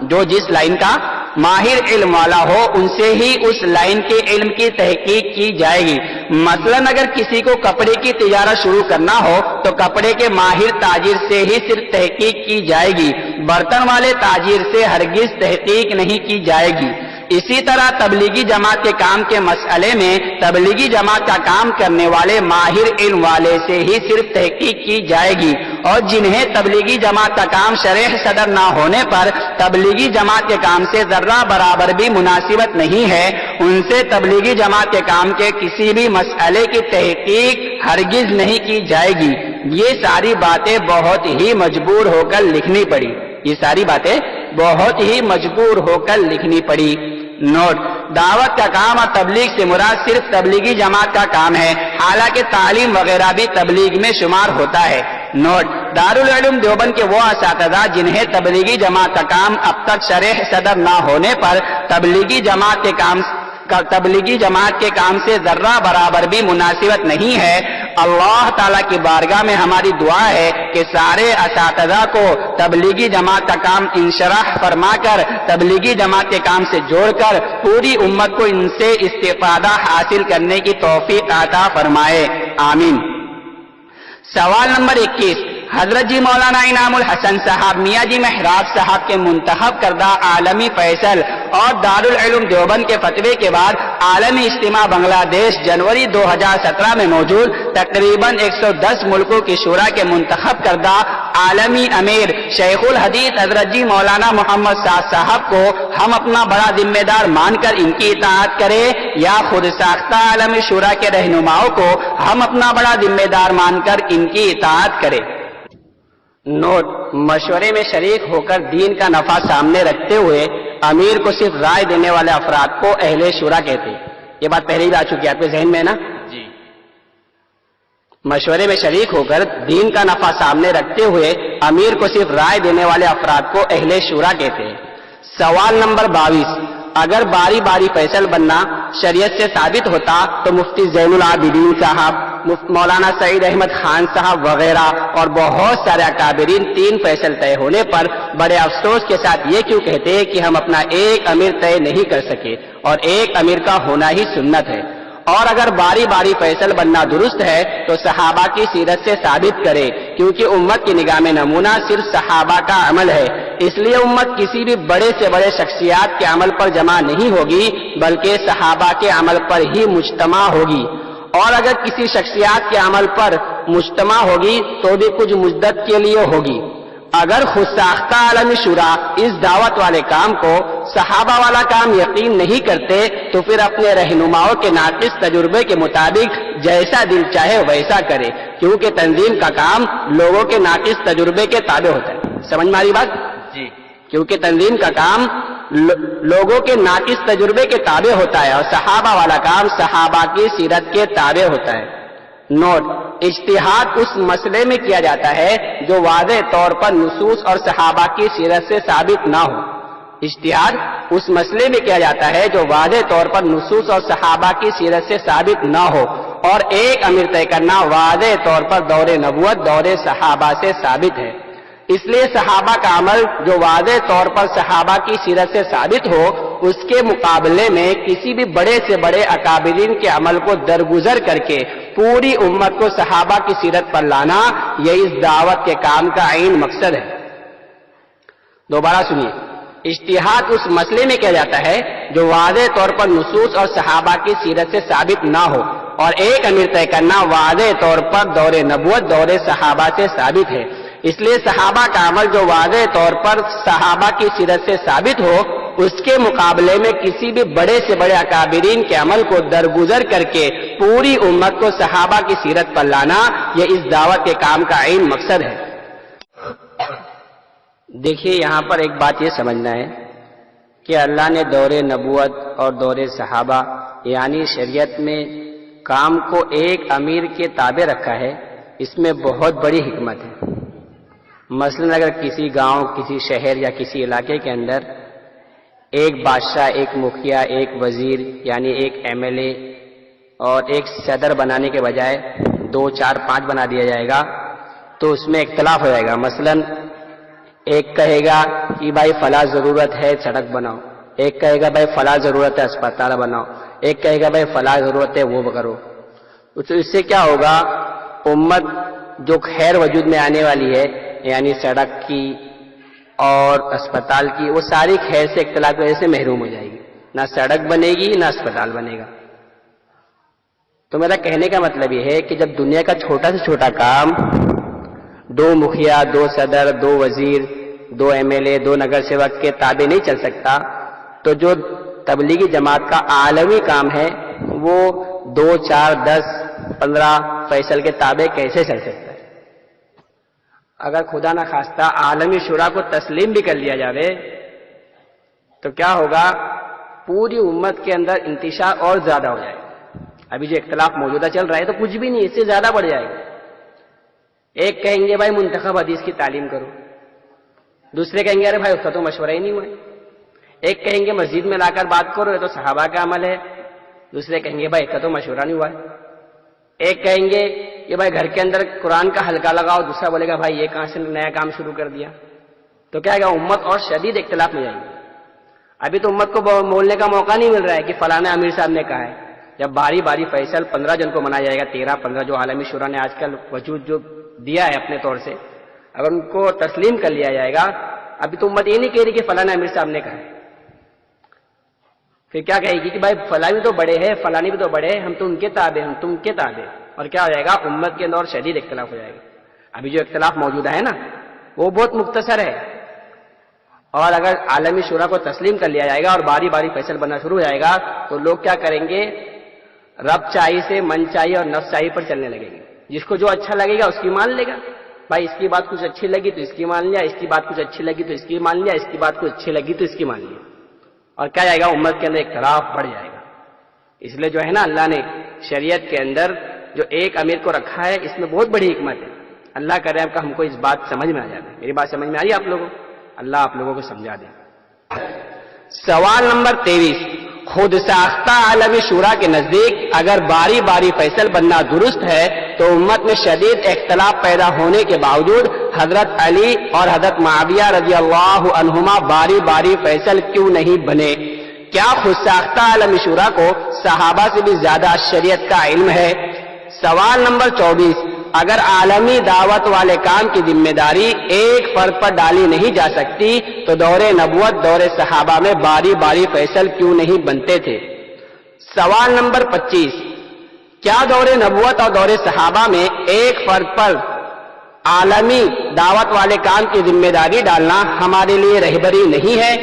جو جس لائن کا ماہر علم والا ہو، ان سے ہی اس لائن کے علم کی تحقیق کی جائے گی۔ مثلا اگر کسی کو کپڑے کی تجارت شروع کرنا ہو تو کپڑے کے ماہر تاجر سے ہی صرف تحقیق کی جائے گی، برتن والے تاجر سے ہرگز تحقیق نہیں کی جائے گی۔ اسی طرح تبلیغی جماعت کے کام کے مسئلے میں تبلیغی جماعت کا کام کرنے والے ماہر علم والے سے ہی صرف تحقیق کی جائے گی، اور جنہیں تبلیغی جماعت کا کام شرح صدر نہ ہونے پر تبلیغی جماعت کے کام سے ذرہ برابر بھی مناسبت نہیں ہے، ان سے تبلیغی جماعت کے کام کے کسی بھی مسئلے کی تحقیق ہرگز نہیں کی جائے گی۔ یہ ساری باتیں بہت ہی مجبور ہو کر لکھنی پڑی، یہ ساری باتیں بہت ہی مجبور ہو کر لکھنی پڑی۔ نوٹ: دعوت کا کام اور تبلیغ سے مراد صرف تبلیغی جماعت کا کام ہے، حالانکہ تعلیم وغیرہ بھی تبلیغ میں شمار ہوتا ہے۔ نوٹ: دارالعلوم دیوبند کے وہ اساتذہ جنہیں تبلیغی جماعت کا کام اب تک شرح صدر نہ ہونے پر تبلیغی جماعت کے کام سے ذرہ برابر بھی مناسبت نہیں ہے، اللہ تعالیٰ کی بارگاہ میں ہماری دعا ہے کہ سارے اساتذہ کو تبلیغی جماعت کا کام انشراح فرما کر تبلیغی جماعت کے کام سے جوڑ کر پوری امت کو ان سے استفادہ حاصل کرنے کی توفیق عطا فرمائے، آمین۔ سوال نمبر 21، حضرت جی مولانا انعام الحسن صاحب میاں جی محراب صاحب کے منتخب کردہ عالمی فیصل اور دارالعلوم دیوبند کے فتوے کے بعد عالمی اجتماع بنگلہ دیش جنوری 2017 میں موجود تقریباً 110 ملکوں کی شورا کے منتخب کردہ عالمی امیر شیخ الحدیث حضرت جی مولانا محمد سعد صاحب کو ہم اپنا بڑا ذمہ دار مان کر ان کی اطاعت کریں، یا خود ساختہ عالمی شورا کے رہنماؤں کو ہم اپنا بڑا ذمہ دار مان کر ان کی اطاعت کریں۔ نوٹ: مشورے میں شریک ہو کر دین کا نفع سامنے رکھتے ہوئے امیر کو صرف رائے دینے والے افراد کو اہل شورا کہتے ہیں۔ یہ بات پہلے بھی آ چکی ہے آپ کے ذہن میں نا جی۔ مشورے میں شریک ہو کر دین کا نفع سامنے رکھتے ہوئے امیر کو صرف رائے دینے والے افراد کو اہل شورا کہتے ہیں۔ سوال نمبر 22، اگر باری باری فیصل بننا شریعت سے ثابت ہوتا تو مفتی زین العابدین صاحب، مولانا سعید احمد خان صاحب وغیرہ اور بہت سارے اکابرین 3 فیصل طے ہونے پر بڑے افسوس کے ساتھ یہ کیوں کہتے ہیں کہ ہم اپنا ایک امیر طے نہیں کر سکے اور ایک امیر کا ہونا ہی سنت ہے؟ اور اگر باری باری فیصل بننا درست ہے تو صحابہ کی سیرت سے ثابت کرے، کیونکہ امت کی نگاہ میں نمونہ صرف صحابہ کا عمل ہے، اس لیے امت کسی بھی بڑے سے بڑے شخصیات کے عمل پر جمع نہیں ہوگی بلکہ صحابہ کے عمل پر ہی مجتمع ہوگی، اور اگر کسی شخصیات کے عمل پر مجتمع ہوگی تو بھی کچھ مدت کے لیے ہوگی۔ اگر خود ساختہ عالمی شورا اس دعوت والے کام کو صحابہ والا کام یقین نہیں کرتے تو پھر اپنے رہنماؤں کے ناقص تجربے کے مطابق جیسا دل چاہے ویسا کرے، کیونکہ تنظیم کا کام لوگوں کے ناقص تجربے کے تابع ہوتا ہے. سمجھ میں آ رہی بات؟ جی. کیونکہ تنظیم کا کام لوگوں کے ناقص تجربے کے تابع ہوتا ہے اور صحابہ والا کام صحابہ کی سیرت کے تابع ہوتا ہے. نوٹ: اجتہاد اس مسئلے میں کیا جاتا ہے جو واضح طور پر نصوص اور صحابہ کی سیرت سے ثابت نہ ہو. اجتہاد اس مسئلے میں کیا جاتا ہے جو واضح طور پر نصوص اور صحابہ کی سیرت سے ثابت نہ ہو، اور ایک امیر طے کرنا واضح طور پر دور نبوت دور صحابہ سے ثابت ہے. اس لیے صحابہ کا عمل جو واضح طور پر صحابہ کی سیرت سے ثابت ہو، اس کے مقابلے میں کسی بھی بڑے سے بڑے اکابرین کے عمل کو درگزر کر کے پوری امت کو صحابہ کی سیرت پر لانا، یہ اس دعوت کے کام کا عین مقصد ہے. دوبارہ سنیے: اجتہاد اس مسئلے میں کیا جاتا ہے جو واضح طور پر نصوص اور صحابہ کی سیرت سے ثابت نہ ہو، اور ایک امیر طے کرنا واضح طور پر دور نبوت دور صحابہ سے ثابت ہے. اس لیے صحابہ کا عمل جو واضح طور پر صحابہ کی سیرت سے ثابت ہو، اس کے مقابلے میں کسی بھی بڑے سے بڑے اکابرین کے عمل کو درگزر کر کے پوری امت کو صحابہ کی سیرت پر لانا، یہ اس دعوت کے کام کا عین مقصد ہے. دیکھیے، یہاں پر ایک بات یہ سمجھنا ہے کہ اللہ نے دور نبوت اور دور صحابہ یعنی شریعت میں کام کو ایک امیر کے تابع رکھا ہے. اس میں بہت بڑی حکمت ہے. مثلا اگر کسی گاؤں، کسی شہر یا کسی علاقے کے اندر ایک بادشاہ، ایک مکھیا، ایک وزیر یعنی ایک MLA اور ایک صدر بنانے کے بجائے 2، 4، 5 بنا دیا جائے گا تو اس میں اختلاف ہو جائے گا. مثلا ایک کہے گا کہ بھائی فلاں ضرورت ہے سڑک بناؤ، ایک کہے گا بھائی فلاں ضرورت ہے اسپتال بناؤ، ایک کہے گا بھائی فلاں ضرورت ہے وہ کرو. تو اس سے کیا ہوگا؟ امت جو خیر وجود میں آنے والی ہے یعنی سڑک کی اور اسپتال کی، وہ ساری خیر سے اختلاف کی وجہ سے محروم ہو جائے گی. نہ سڑک بنے گی نہ اسپتال بنے گا. تو میرا کہنے کا مطلب یہ ہے کہ جب دنیا کا چھوٹا سے چھوٹا کام 2 مکھیا، 2 صدر، 2 وزیر، 2 MLA، 2 نگر سیوک کے تابع نہیں چل سکتا، تو جو تبلیغی جماعت کا عالمی کام ہے وہ 2، 4، 10، 15 فیصل کے تابع کیسے چل سکتا ہے؟ اگر خدا نہ خواستہ عالمی شورا کو تسلیم بھی کر لیا جاوے تو کیا ہوگا؟ پوری امت کے اندر انتشار اور زیادہ ہو جائے گا. ابھی جو اختلاف موجودہ چل رہا ہے تو کچھ بھی نہیں، اس سے زیادہ بڑھ جائے گا. ایک کہیں گے بھائی منتخب حدیث کی تعلیم کرو، دوسرے کہیں گے ارے بھائی اس کا تو مشورہ ہی نہیں ہوا ہے. ایک کہیں گے مسجد میں لا کر بات کرو، یہ تو صحابہ کا عمل ہے، دوسرے کہیں گے بھائی اس کا تو مشورہ نہیں ہوا ہے. ایک کہیں گے کہ بھائی گھر کے اندر قرآن کا حلقہ لگاؤ، دوسرا بولے گا بھائی یہ کہاں سے نیا کام شروع کر دیا. تو کیا گا؟ امت اور شدید اختلاف میں جائے گی. ابھی تو امت کو بولنے کا موقع نہیں مل رہا ہے کہ فلانا امیر صاحب نے کہا ہے. جب باری باری فیصل 15 جن کو منایا جائے گا، 13، 15 جو عالمی شورا نے آج کل وجود جو دیا ہے اپنے طور سے، اگر ان کو تسلیم کر لیا جائے گا، ابھی تو امت یہ نہیں کہہ رہی کہ فلانا امیر صاحب نے کہا ہے. پھر کیا کہے گی کہ بھائی فلانی بھی تو بڑے ہیں، فلانی بھی تو بڑے ہیں، ہم تو ان کے تابع، ہم تم کے تابع. اور کیا ہو جائے گا؟ امت کے اندر شدید اختلاف ہو جائے گا. ابھی جو اختلاف موجودہ ہے نا وہ بہت مختصر ہے، اور اگر عالمی شورا کو تسلیم کر لیا جائے گا اور باری باری فیصل بننا شروع ہو جائے گا تو لوگ کیا کریں گے؟ رب چاہی سے من چاہی اور نفس چاہی پر چلنے لگیں گے. جس کو جو اچھا لگے گا اس کی مان لے گا. بھائی اس کی بات کچھ اچھی لگی تو اس کی مان لیا، اس کی بات کچھ اچھی لگی تو اس کی مان لیا، اس کی بات کچھ اچھی لگی تو اس کی مان لیا. اور کیا جائے گا؟ امت کے اندر اختلاف بڑھ جائے گا. اس لیے جو ہے نا اللہ نے شریعت کے اندر جو ایک امیر کو رکھا ہے اس میں بہت بڑی حکمت ہے. اللہ کرے کہ ہم کو اس بات سمجھ میں آ جائے. میری بات سمجھ میں آ رہی ہے آپ لوگوں؟ اللہ آپ لوگوں کو سمجھا دے. سوال نمبر 23. خود ساختہ عالمی شورا کے نزدیک اگر باری باری فیصل بننا درست ہے تو امت میں شدید اختلاف پیدا ہونے کے باوجود حضرت علی اور حضرت معاویہ رضی اللہ عنہما باری باری فیصل کیوں نہیں بنے؟ کیا خود ساختہ عالمی شورا کو صحابہ سے بھی زیادہ شریعت کا علم ہے؟ سوال نمبر 24. اگر عالمی دعوت والے کام کی ذمہ داری ایک فرد پر ڈالی نہیں جا سکتی تو دور نبوت دور صحابہ میں باری باری فیصل کیوں نہیں بنتے تھے؟ سوال نمبر 25. کیا دور نبوت اور دور صحابہ میں ایک فرد پر عالمی دعوت والے کام کی ذمہ داری ڈالنا ہمارے لیے رہبری نہیں ہے؟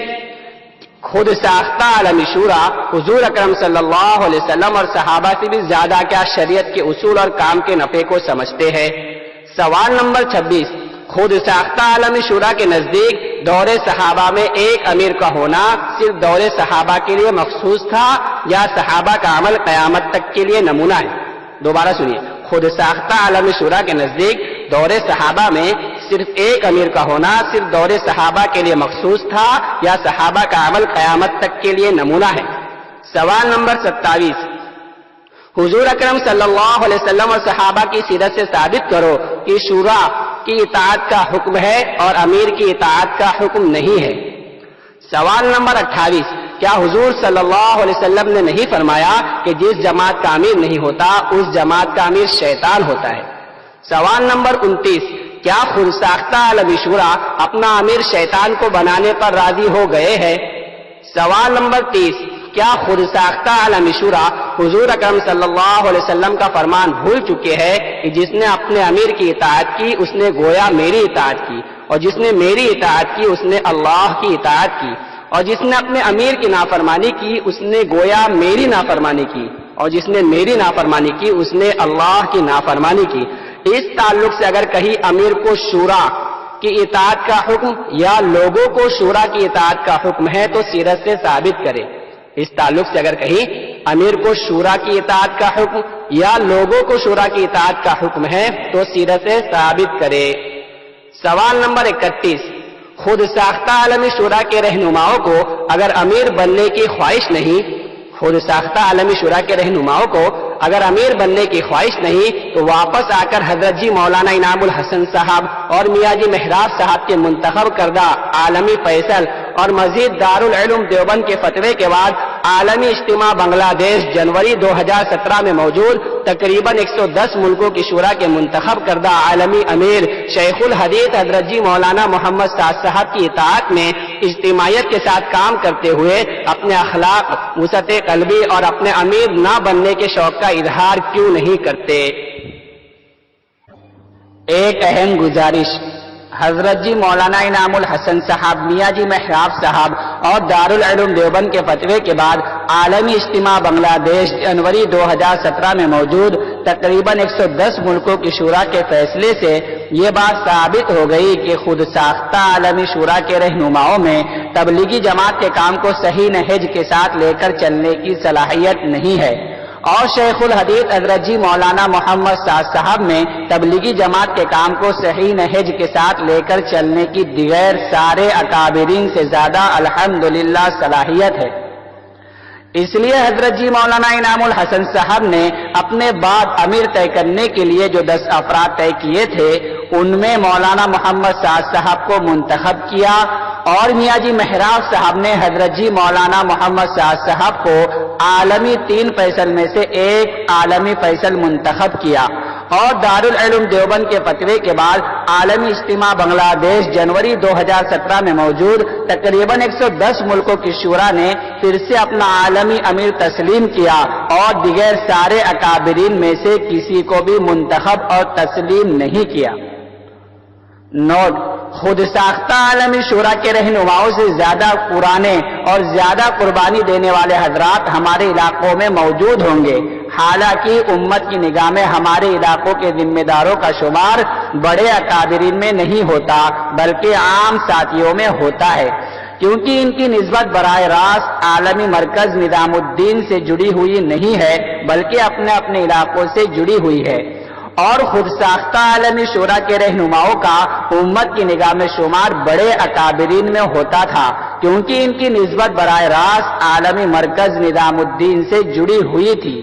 خود ساختہ عالمی شورا حضور اکرم صلی اللہ علیہ وسلم اور صحابہ سے بھی زیادہ کیا شریعت کے اصول اور کام کے نفع کو سمجھتے ہیں؟ سوال نمبر 26، خود ساختہ عالمی شورا کے نزدیک دور صحابہ میں ایک امیر کا ہونا صرف دور صحابہ کے لیے مخصوص تھا یا صحابہ کا عمل قیامت تک کے لیے نمونہ ہے؟ دوبارہ سنیے، خود ساختہ عالمی شورا کے نزدیک دور صحابہ میں صرف ایک امیر کا ہونا صرف دور صحابہ کے لیے مخصوص تھا یا صحابہ کا عمل قیامت تک کے لیے نمونہ ہے؟ سوال نمبر 27، حضور اکرم صلی اللہ علیہ وسلم اور صحابہ کی سیرت سے ثابت کرو کہ شورا کی اطاعت کا حکم ہے اور امیر کی اطاعت کا حکم نہیں ہے؟ سوال نمبر 28، کیا حضور صلی اللہ علیہ وسلم نے نہیں فرمایا کہ جس جماعت کا امیر نہیں ہوتا اس جماعت کا امیر شیطان ہوتا ہے؟ سوال نمبر 29، کیا خود ساختہ عالمی شورا اپنا امیر شیطان کو بنانے پر راضی ہو گئے ہیں؟ سوال نمبر 30، کیا خود ساختہ عالمی شورا حضور اکرم صلی اللہ علیہ وسلم کا فرمان بھول چکے ہیں کہ جس نے اپنے امیر کی اطاعت کی اس نے گویا میری اطاعت کی، اور جس نے میری اطاعت کی اس نے اللہ کی اطاعت کی، اور جس نے اپنے امیر کی نافرمانی کی اس نے گویا میری نافرمانی کی، اور جس نے میری نافرمانی کی اس نے اللہ کی نافرمانی کی؟ اس تعلق سے اگر کہیں امیر کو شورا کی اطاعت کا حکم یا لوگوں کو شورا کی اطاعت کا حکم ہے تو سیرت سے ثابت کرے۔ اس تعلق سے اگر کہیں امیر کو شورا کی اطاعت کا حکم یا لوگوں کو شورا کی اطاعت کا حکم ہے تو سیرت سے ثابت کرے۔ سوال نمبر 31، خود ساختہ عالمی شورا کے رہنماؤں کو اگر امیر بننے کی خواہش نہیں، خود ساختہ عالمی شورا کے رہنماؤں کو اگر امیر بننے کی خواہش نہیں تو واپس آ کر حضرت جی مولانا انعام الحسن صاحب اور میاں جی محراب صاحب کے منتخب کردہ عالمی فیصل اور مزید دارالعلوم دیوبند کے فتوے کے بعد عالمی اجتماع بنگلہ دیش جنوری 2017 میں موجود تقریباً 110 ملکوں کی شورا کے منتخب کردہ عالمی امیر شیخ الحدیث حضرت جی مولانا محمد سعد صاحب کی اطاعت میں اجتماعیت کے ساتھ کام کرتے ہوئے اپنے اخلاق، وسعت قلبی اور اپنے امیر نہ بننے کے شوق کا اظہار کیوں نہیں کرتے؟ ایک اہم گزارش، حضرت جی مولانا انعام الحسن صاحب، میاں جی محراب صاحب اور دارالعلوم دیوبند کے فتوے کے بعد عالمی اجتماع بنگلہ دیش جنوری 2017 میں موجود تقریباً 110 ملکوں کی شورا کے فیصلے سے یہ بات ثابت ہو گئی کہ خود ساختہ عالمی شورا کے رہنماؤں میں تبلیغی جماعت کے کام کو صحیح نہج کے ساتھ لے کر چلنے کی صلاحیت نہیں ہے، اور شیخ الحدیث حضرت جی مولانا محمد سعد صاحب میں تبلیغی جماعت کے کام کو صحیح نہج کے ساتھ لے کر چلنے کی دیگر سارے اکابرین سے زیادہ الحمدللہ صلاحیت ہے۔ اس لیے حضرت جی مولانا انعام الحسن صاحب نے اپنے بعد امیر طے کرنے کے لیے جو 10 افراد طے کیے تھے ان میں مولانا محمد سعد صاحب کو منتخب کیا، اور میاں جی محراب صاحب نے حضرت جی مولانا محمد سعد صاحب کو عالمی 3 فیصل میں سے ایک عالمی فیصل منتخب کیا، اور دارالعلوم دیوبند کے فتوے کے بعد عالمی اجتماع بنگلہ دیش جنوری 2017 میں موجود تقریباً 110 ملکوں کی شورا نے پھر سے اپنا عالمی امیر تسلیم کیا، اور دیگر سارے اکابرین میں سے کسی کو بھی منتخب اور تسلیم نہیں کیا۔ نوٹ: خود ساختہ عالمی شورا کے رہنماؤں سے زیادہ پرانے اور زیادہ قربانی دینے والے حضرات ہمارے علاقوں میں موجود ہوں گے، حالانکہ امت کی نگاہ میں ہمارے علاقوں کے ذمہ داروں کا شمار بڑے اکابرین میں نہیں ہوتا بلکہ عام ساتھیوں میں ہوتا ہے، کیونکہ ان کی نسبت براہ راست عالمی مرکز نظام الدین سے جڑی ہوئی نہیں ہے بلکہ اپنے اپنے علاقوں سے جڑی ہوئی ہے، اور خود ساختہ عالمی شورا کے رہنماؤں کا امت کی نگاہ میں شمار بڑے اکابرین میں ہوتا تھا کیونکہ ان کی نسبت براہ راست عالمی مرکز نظام الدین سے جڑی ہوئی تھی،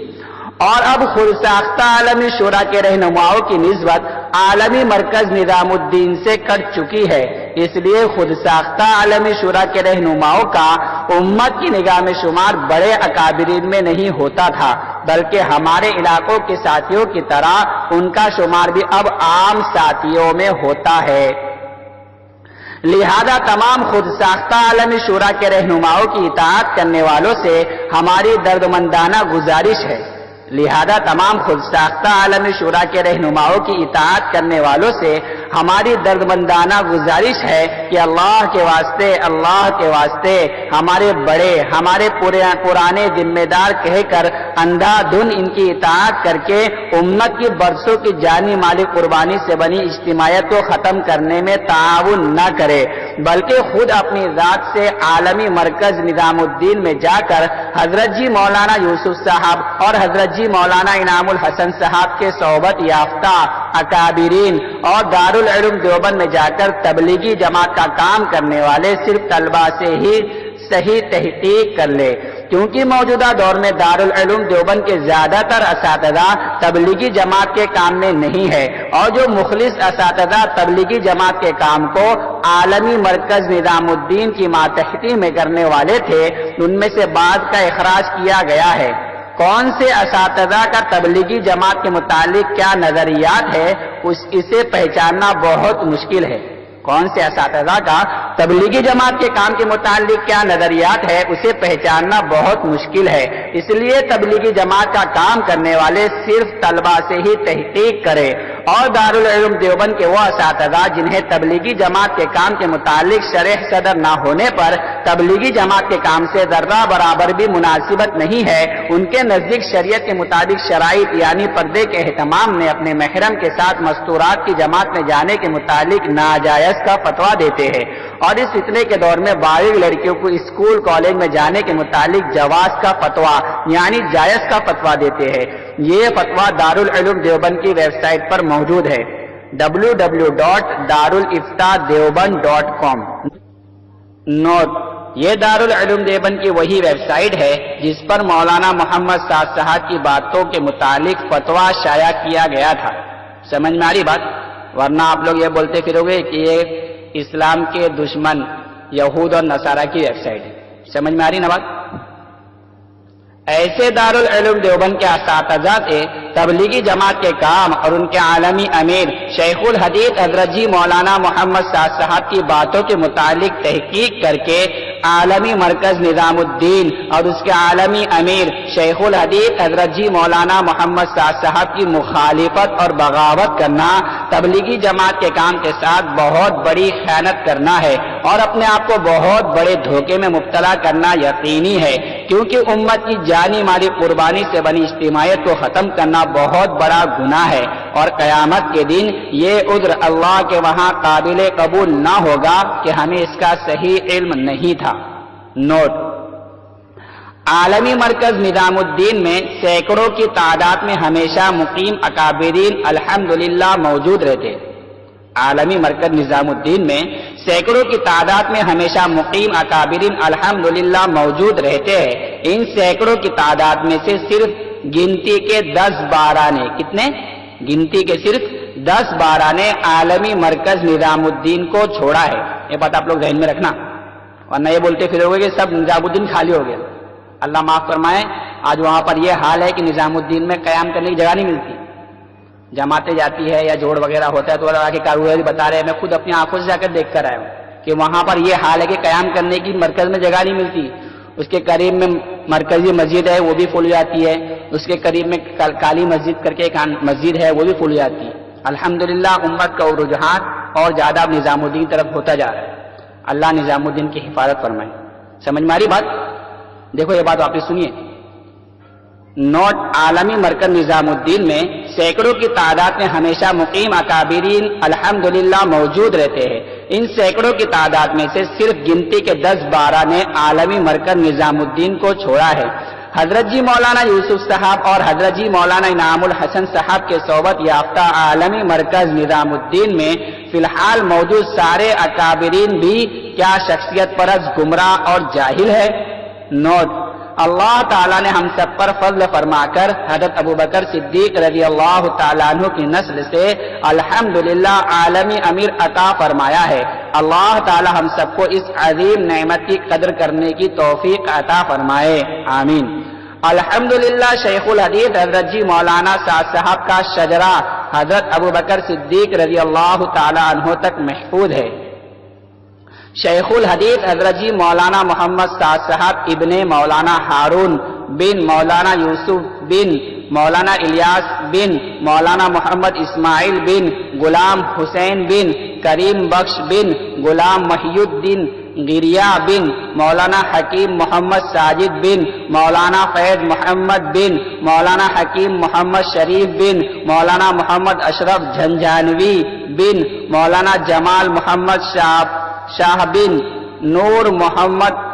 اور اب خود ساختہ عالمی شورا کے رہنماؤں کی نسبت عالمی مرکز نظام الدین سے کٹ چکی ہے، اس لیے خود ساختہ عالمی شورا کے رہنماؤں کا امت کی نگاہ میں شمار بڑے اکابرین میں نہیں ہوتا تھا بلکہ ہمارے علاقوں کے ساتھیوں کی طرح ان کا شمار بھی اب عام ساتھیوں میں ہوتا ہے۔ لہذا تمام خود ساختہ عالمی شورا کے رہنماؤں کی اطاعت کرنے والوں سے ہماری دردمندانہ گزارش ہے، لہذا تمام خود ساختہ عالمی شورا کے رہنماؤں کی اطاعت کرنے والوں سے ہماری دردمندانہ گزارش ہے کہ اللہ کے واسطے ہمارے بڑے، ہمارے پرانے ذمہ دار کہہ کر اندھا دھن ان کی اطاعت کر کے امت کی برسوں کی جانی مالی قربانی سے بنی اجتماعیت کو ختم کرنے میں تعاون نہ کرے، بلکہ خود اپنی ذات سے عالمی مرکز نظام الدین میں جا کر حضرت جی مولانا یوسف صاحب اور حضرت جی مولانا انعام الحسن صاحب کے صحبت یافتہ اکابرین اور دارالعلوم دیوبند میں جا کر تبلیغی جماعت کا کام کرنے والے صرف طلبہ سے ہی صحیح تحقیق کر لے، کیونکہ موجودہ دور میں دارالعلوم دیوبند کے زیادہ تر اساتذہ تبلیغی جماعت کے کام میں نہیں ہے، اور جو مخلص اساتذہ تبلیغی جماعت کے کام کو عالمی مرکز نظام الدین کی ماتحتی میں کرنے والے تھے، ان میں سے بعض کا اخراج کیا گیا ہے۔ کون سے اساتذہ کا تبلیغی جماعت کے متعلق کیا نظریات ہے اسے پہچاننا بہت مشکل ہے۔ کون سے اساتذہ کا تبلیغی جماعت کے کام کے متعلق کیا نظریات ہے اسے پہچاننا بہت مشکل ہے، اس لیے تبلیغی جماعت کا کام کرنے والے صرف طلبہ سے ہی تحقیق کرے، اور دارالعلوم دیوبند کے وہ اساتذہ جنہیں تبلیغی جماعت کے کام کے متعلق شرح صدر نہ ہونے پر تبلیغی جماعت کے کام سے ذرہ برابر بھی مناسبت نہیں ہے، ان کے نزدیک شریعت کے مطابق شرائط یعنی پردے کے اہتمام میں اپنے محرم کے ساتھ مستورات کی جماعت میں جانے کے متعلق ناجائز کا فتویٰ دیتے ہیں، اور اس فتنے کے دور میں بالغ لڑکیوں کو اسکول کالج میں جانے کے متعلق جواز کا فتویٰ یعنی جائز کا فتویٰ دیتے ہیں۔ یہ فتویٰ دارالعلوم دیوبند کی ویب سائٹ پر موجود ہے www.daruliftadeoband.com۔ نوٹ: یہ دارالعلوم دیوبند کی وہی ویب سائٹ ہے جس پر مولانا محمد سعد صاحب کی باتوں کے متعلق فتویٰ شائع کیا گیا تھا۔ سمجھ میں آ رہی بات؟ ورنہ آپ لوگ یہ بولتے پھرو گے کہ یہ اسلام کے دشمن یہود اور نصارہ کی ویب سائٹ ہے۔ سمجھ میں آ رہی نا بات؟ ایسے دارالعلوم دیوبند کے اساتذہ سے تبلیغی جماعت کے کام اور ان کے عالمی امیر شیخ الحدیث حضرت جی مولانا محمد سعد صاحب کی باتوں کے متعلق تحقیق کر کے عالمی مرکز نظام الدین اور اس کے عالمی امیر شیخ الحدیث حضرت جی مولانا محمد سعد صاحب کی مخالفت اور بغاوت کرنا تبلیغی جماعت کے کام کے ساتھ بہت بڑی خیانت کرنا ہے، اور اپنے آپ کو بہت بڑے دھوکے میں مبتلا کرنا یقینی ہے، کیونکہ امت کی جانی مالی قربانی سے بنی اجتماعیت کو ختم کرنا بہت بڑا گناہ ہے، اور قیامت کے دن یہ عذر اللہ کے وہاں قابل قبول نہ ہوگا کہ ہمیں اس کا صحیح علم نہیں تھا۔ نوٹ: عالمی مرکز نظام الدین میں سینکڑوں کی تعداد میں ہمیشہ مقیم اکابرین الحمدللہ موجود رہتے۔ عالمی مرکز نظام الدین میں سینکڑوں کی تعداد میں ہمیشہ مقیم اکابرین الحمدللہ موجود رہتے ہیں۔ ان سینکڑوں کی تعداد میں سے صرف گنتی کے 10-12 نے کتنے؟ گنتی کے صرف 10-12 نے عالمی مرکز نظام الدین کو چھوڑا ہے۔ یہ بات آپ لوگ ذہن میں رکھنا، ورنہ یہ بولتے پھر ہوگے کہ سب نظام الدین خالی ہو گیا۔ اللہ معاف فرمائے، آج وہاں پر یہ حال ہے کہ نظام الدین میں قیام کرنے کی جگہ نہیں ملتی۔ جماعتیں جاتی ہے یا جوڑ وغیرہ ہوتا ہے تو اللہ کے کارگزار بتا رہے ہیں، میں خود اپنی آنکھوں سے جا کر دیکھ کر آیا ہوں کہ وہاں پر یہ حال ہے کہ قیام کرنے کی مرکز میں جگہ نہیں ملتی۔ اس کے قریب میں مرکزی مسجد ہے وہ بھی فل ہو جاتی ہے، اس کے قریب میں کالی مسجد کر کے ایک مسجد ہے وہ بھی فل ہو جاتی ہے۔ الحمدللہ امت کا رجحان اور زیادہ نظام الدین طرف ہوتا جا رہا ہے۔ اللہ نظام الدین کی حفاظت فرمائے۔ سمجھ میں آ رہی بات؟ دیکھو یہ بات واپس سنیے۔ نوٹ: عالمی مرکز نظام الدین میں سینکڑوں کی تعداد میں ہمیشہ مقیم اکابرین الحمدللہ موجود رہتے ہیں۔ ان سینکڑوں کی تعداد میں سے صرف گنتی کے 10-12 نے عالمی مرکز نظام الدین کو چھوڑا ہے۔ حضرت جی مولانا یوسف صاحب اور حضرت جی مولانا انعام الحسن صاحب کے صحبت یافتہ عالمی مرکز نظام الدین میں فی الحال موجود سارے اکابرین بھی کیا شخصیت پرست، گمراہ اور جاہل ہے؟ نوٹ: اللہ تعالیٰ نے ہم سب پر فضل فرما کر حضرت ابوبکر صدیق رضی اللہ تعالیٰ عنہ کی نسل سے الحمدللہ عالمی امیر عطا فرمایا ہے۔ اللہ تعالیٰ ہم سب کو اس عظیم نعمت کی قدر کرنے کی توفیق عطا فرمائے، آمین۔ الحمدللہ شیخ الحدیث حضرت جی مولانا سعد صاحب کا شجرہ حضرت ابوبکر صدیق رضی اللہ تعالیٰ عنہ تک محفوظ ہے۔ شیخ الحدیث حضرت جی مولانا محمد سعد صاحب ابن مولانا ہارون بن مولانا یوسف بن مولانا الیاس بن مولانا محمد اسماعیل بن غلام حسین بن کریم بخش بن غلام محی الدین گریا بن مولانا حکیم محمد ساجد بن مولانا فیض محمد بن مولانا حکیم محمد شریف بن مولانا محمد اشرف جھنجھانوی بن مولانا جمال محمد شاہ بن نور محمد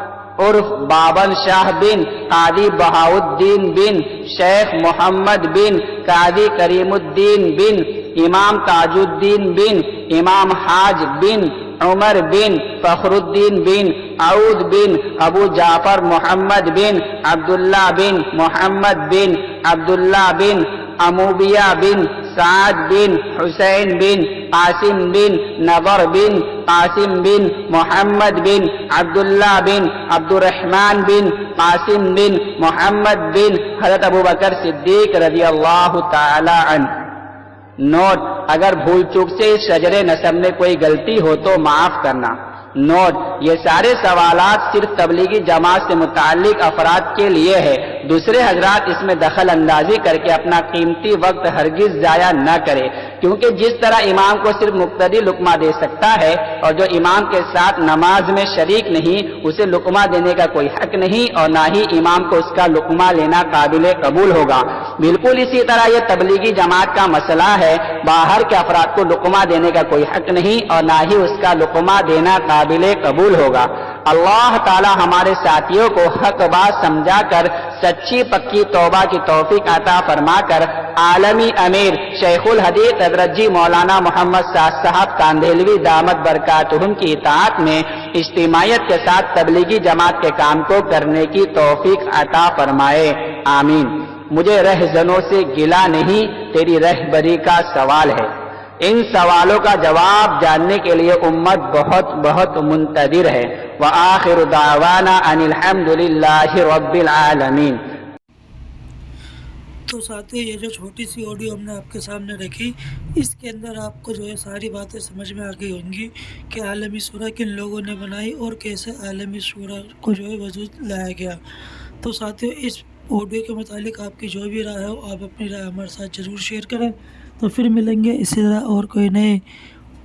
عرف بابن شاہ بن قاضی بہاؤالدین بن شیخ محمد بن قاضی کریم الدین بن امام تاج الدین بن امام حاج بن عمر بن فخر الدین بن عود بن ابو جعفر محمد بن عبداللہ بن محمد بن عبداللہ بن اموبیہ بن سعد بن حسین بن قاسم بن نظر بن قاسم بن محمد بن عبداللہ بن عبد الرحمن بن قاسم بن محمد بن حضرت ابو بکر صدیق رضی اللہ تعالی عنہ۔ نوٹ: اگر بھول چوک سے اس شجر نسب میں کوئی غلطی ہو تو معاف کرنا۔ نوٹ: یہ سارے سوالات صرف تبلیغی جماعت سے متعلق افراد کے لیے ہے، دوسرے حضرات اس میں دخل اندازی کر کے اپنا قیمتی وقت ہرگز ضائع نہ کرے، کیونکہ جس طرح امام کو صرف مقتدی لقمہ دے سکتا ہے اور جو امام کے ساتھ نماز میں شریک نہیں اسے لقمہ دینے کا کوئی حق نہیں، اور نہ ہی امام کو اس کا لقمہ لینا قابل قبول ہوگا۔ بالکل اسی طرح یہ تبلیغی جماعت کا مسئلہ ہے، باہر کے افراد کو لقمہ دینے کا کوئی حق نہیں اور نہ ہی اس کا لقمہ دینا قابل قبول ہوگا۔ اللہ تعالی ہمارے ساتھیوں کو حق بات سمجھا کر سچی پکی توبہ کی توفیق عطا فرما کر عالمی امیر شیخ الحدیث حضرت جی مولانا محمد سعد صاحب کاندھیلوی دامت برکاتہم کی اطاعت میں اجتماعیت کے ساتھ تبلیغی جماعت کے کام کو کرنے کی توفیق عطا فرمائے، آمین۔ مجھے رہزنوں سے گلہ نہیں، تیری رہبری کا سوال ہے۔ ان سوالوں کا جواب جاننے کے لیے امت بہت بہت منتظر ہے۔ وآخر دعوانا ان الحمد للہ رب العالمین۔ تو ساتھی، یہ جو چھوٹی سی آڈیو ہم نے آپ کے سامنے رکھی، اس کے اندر آپ کو جو ہے ساری باتیں سمجھ میں آ گئی ہوں گی کہ عالمی شورا کن لوگوں نے بنائی اور کیسے عالمی شورا کو جو ہے وجود لایا گیا۔ تو ساتھی، اس آڈیو کے متعلق آپ کی جو بھی رائے ہو آپ اپنی رائے ہمارے ساتھ ضرور شیئر کریں۔ تو پھر ملیں گے اسی طرح اور کوئی نئے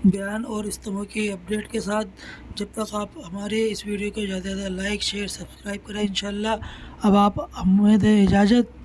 بیان اور اجتماع کی اپڈیٹ کے ساتھ۔ جب تک آپ ہمارے اس ویڈیو کو زیادہ سے زیادہ لائک شیئر سبسکرائب کریں، انشاءاللہ۔ اب آپ ہمیں دیں اجازت۔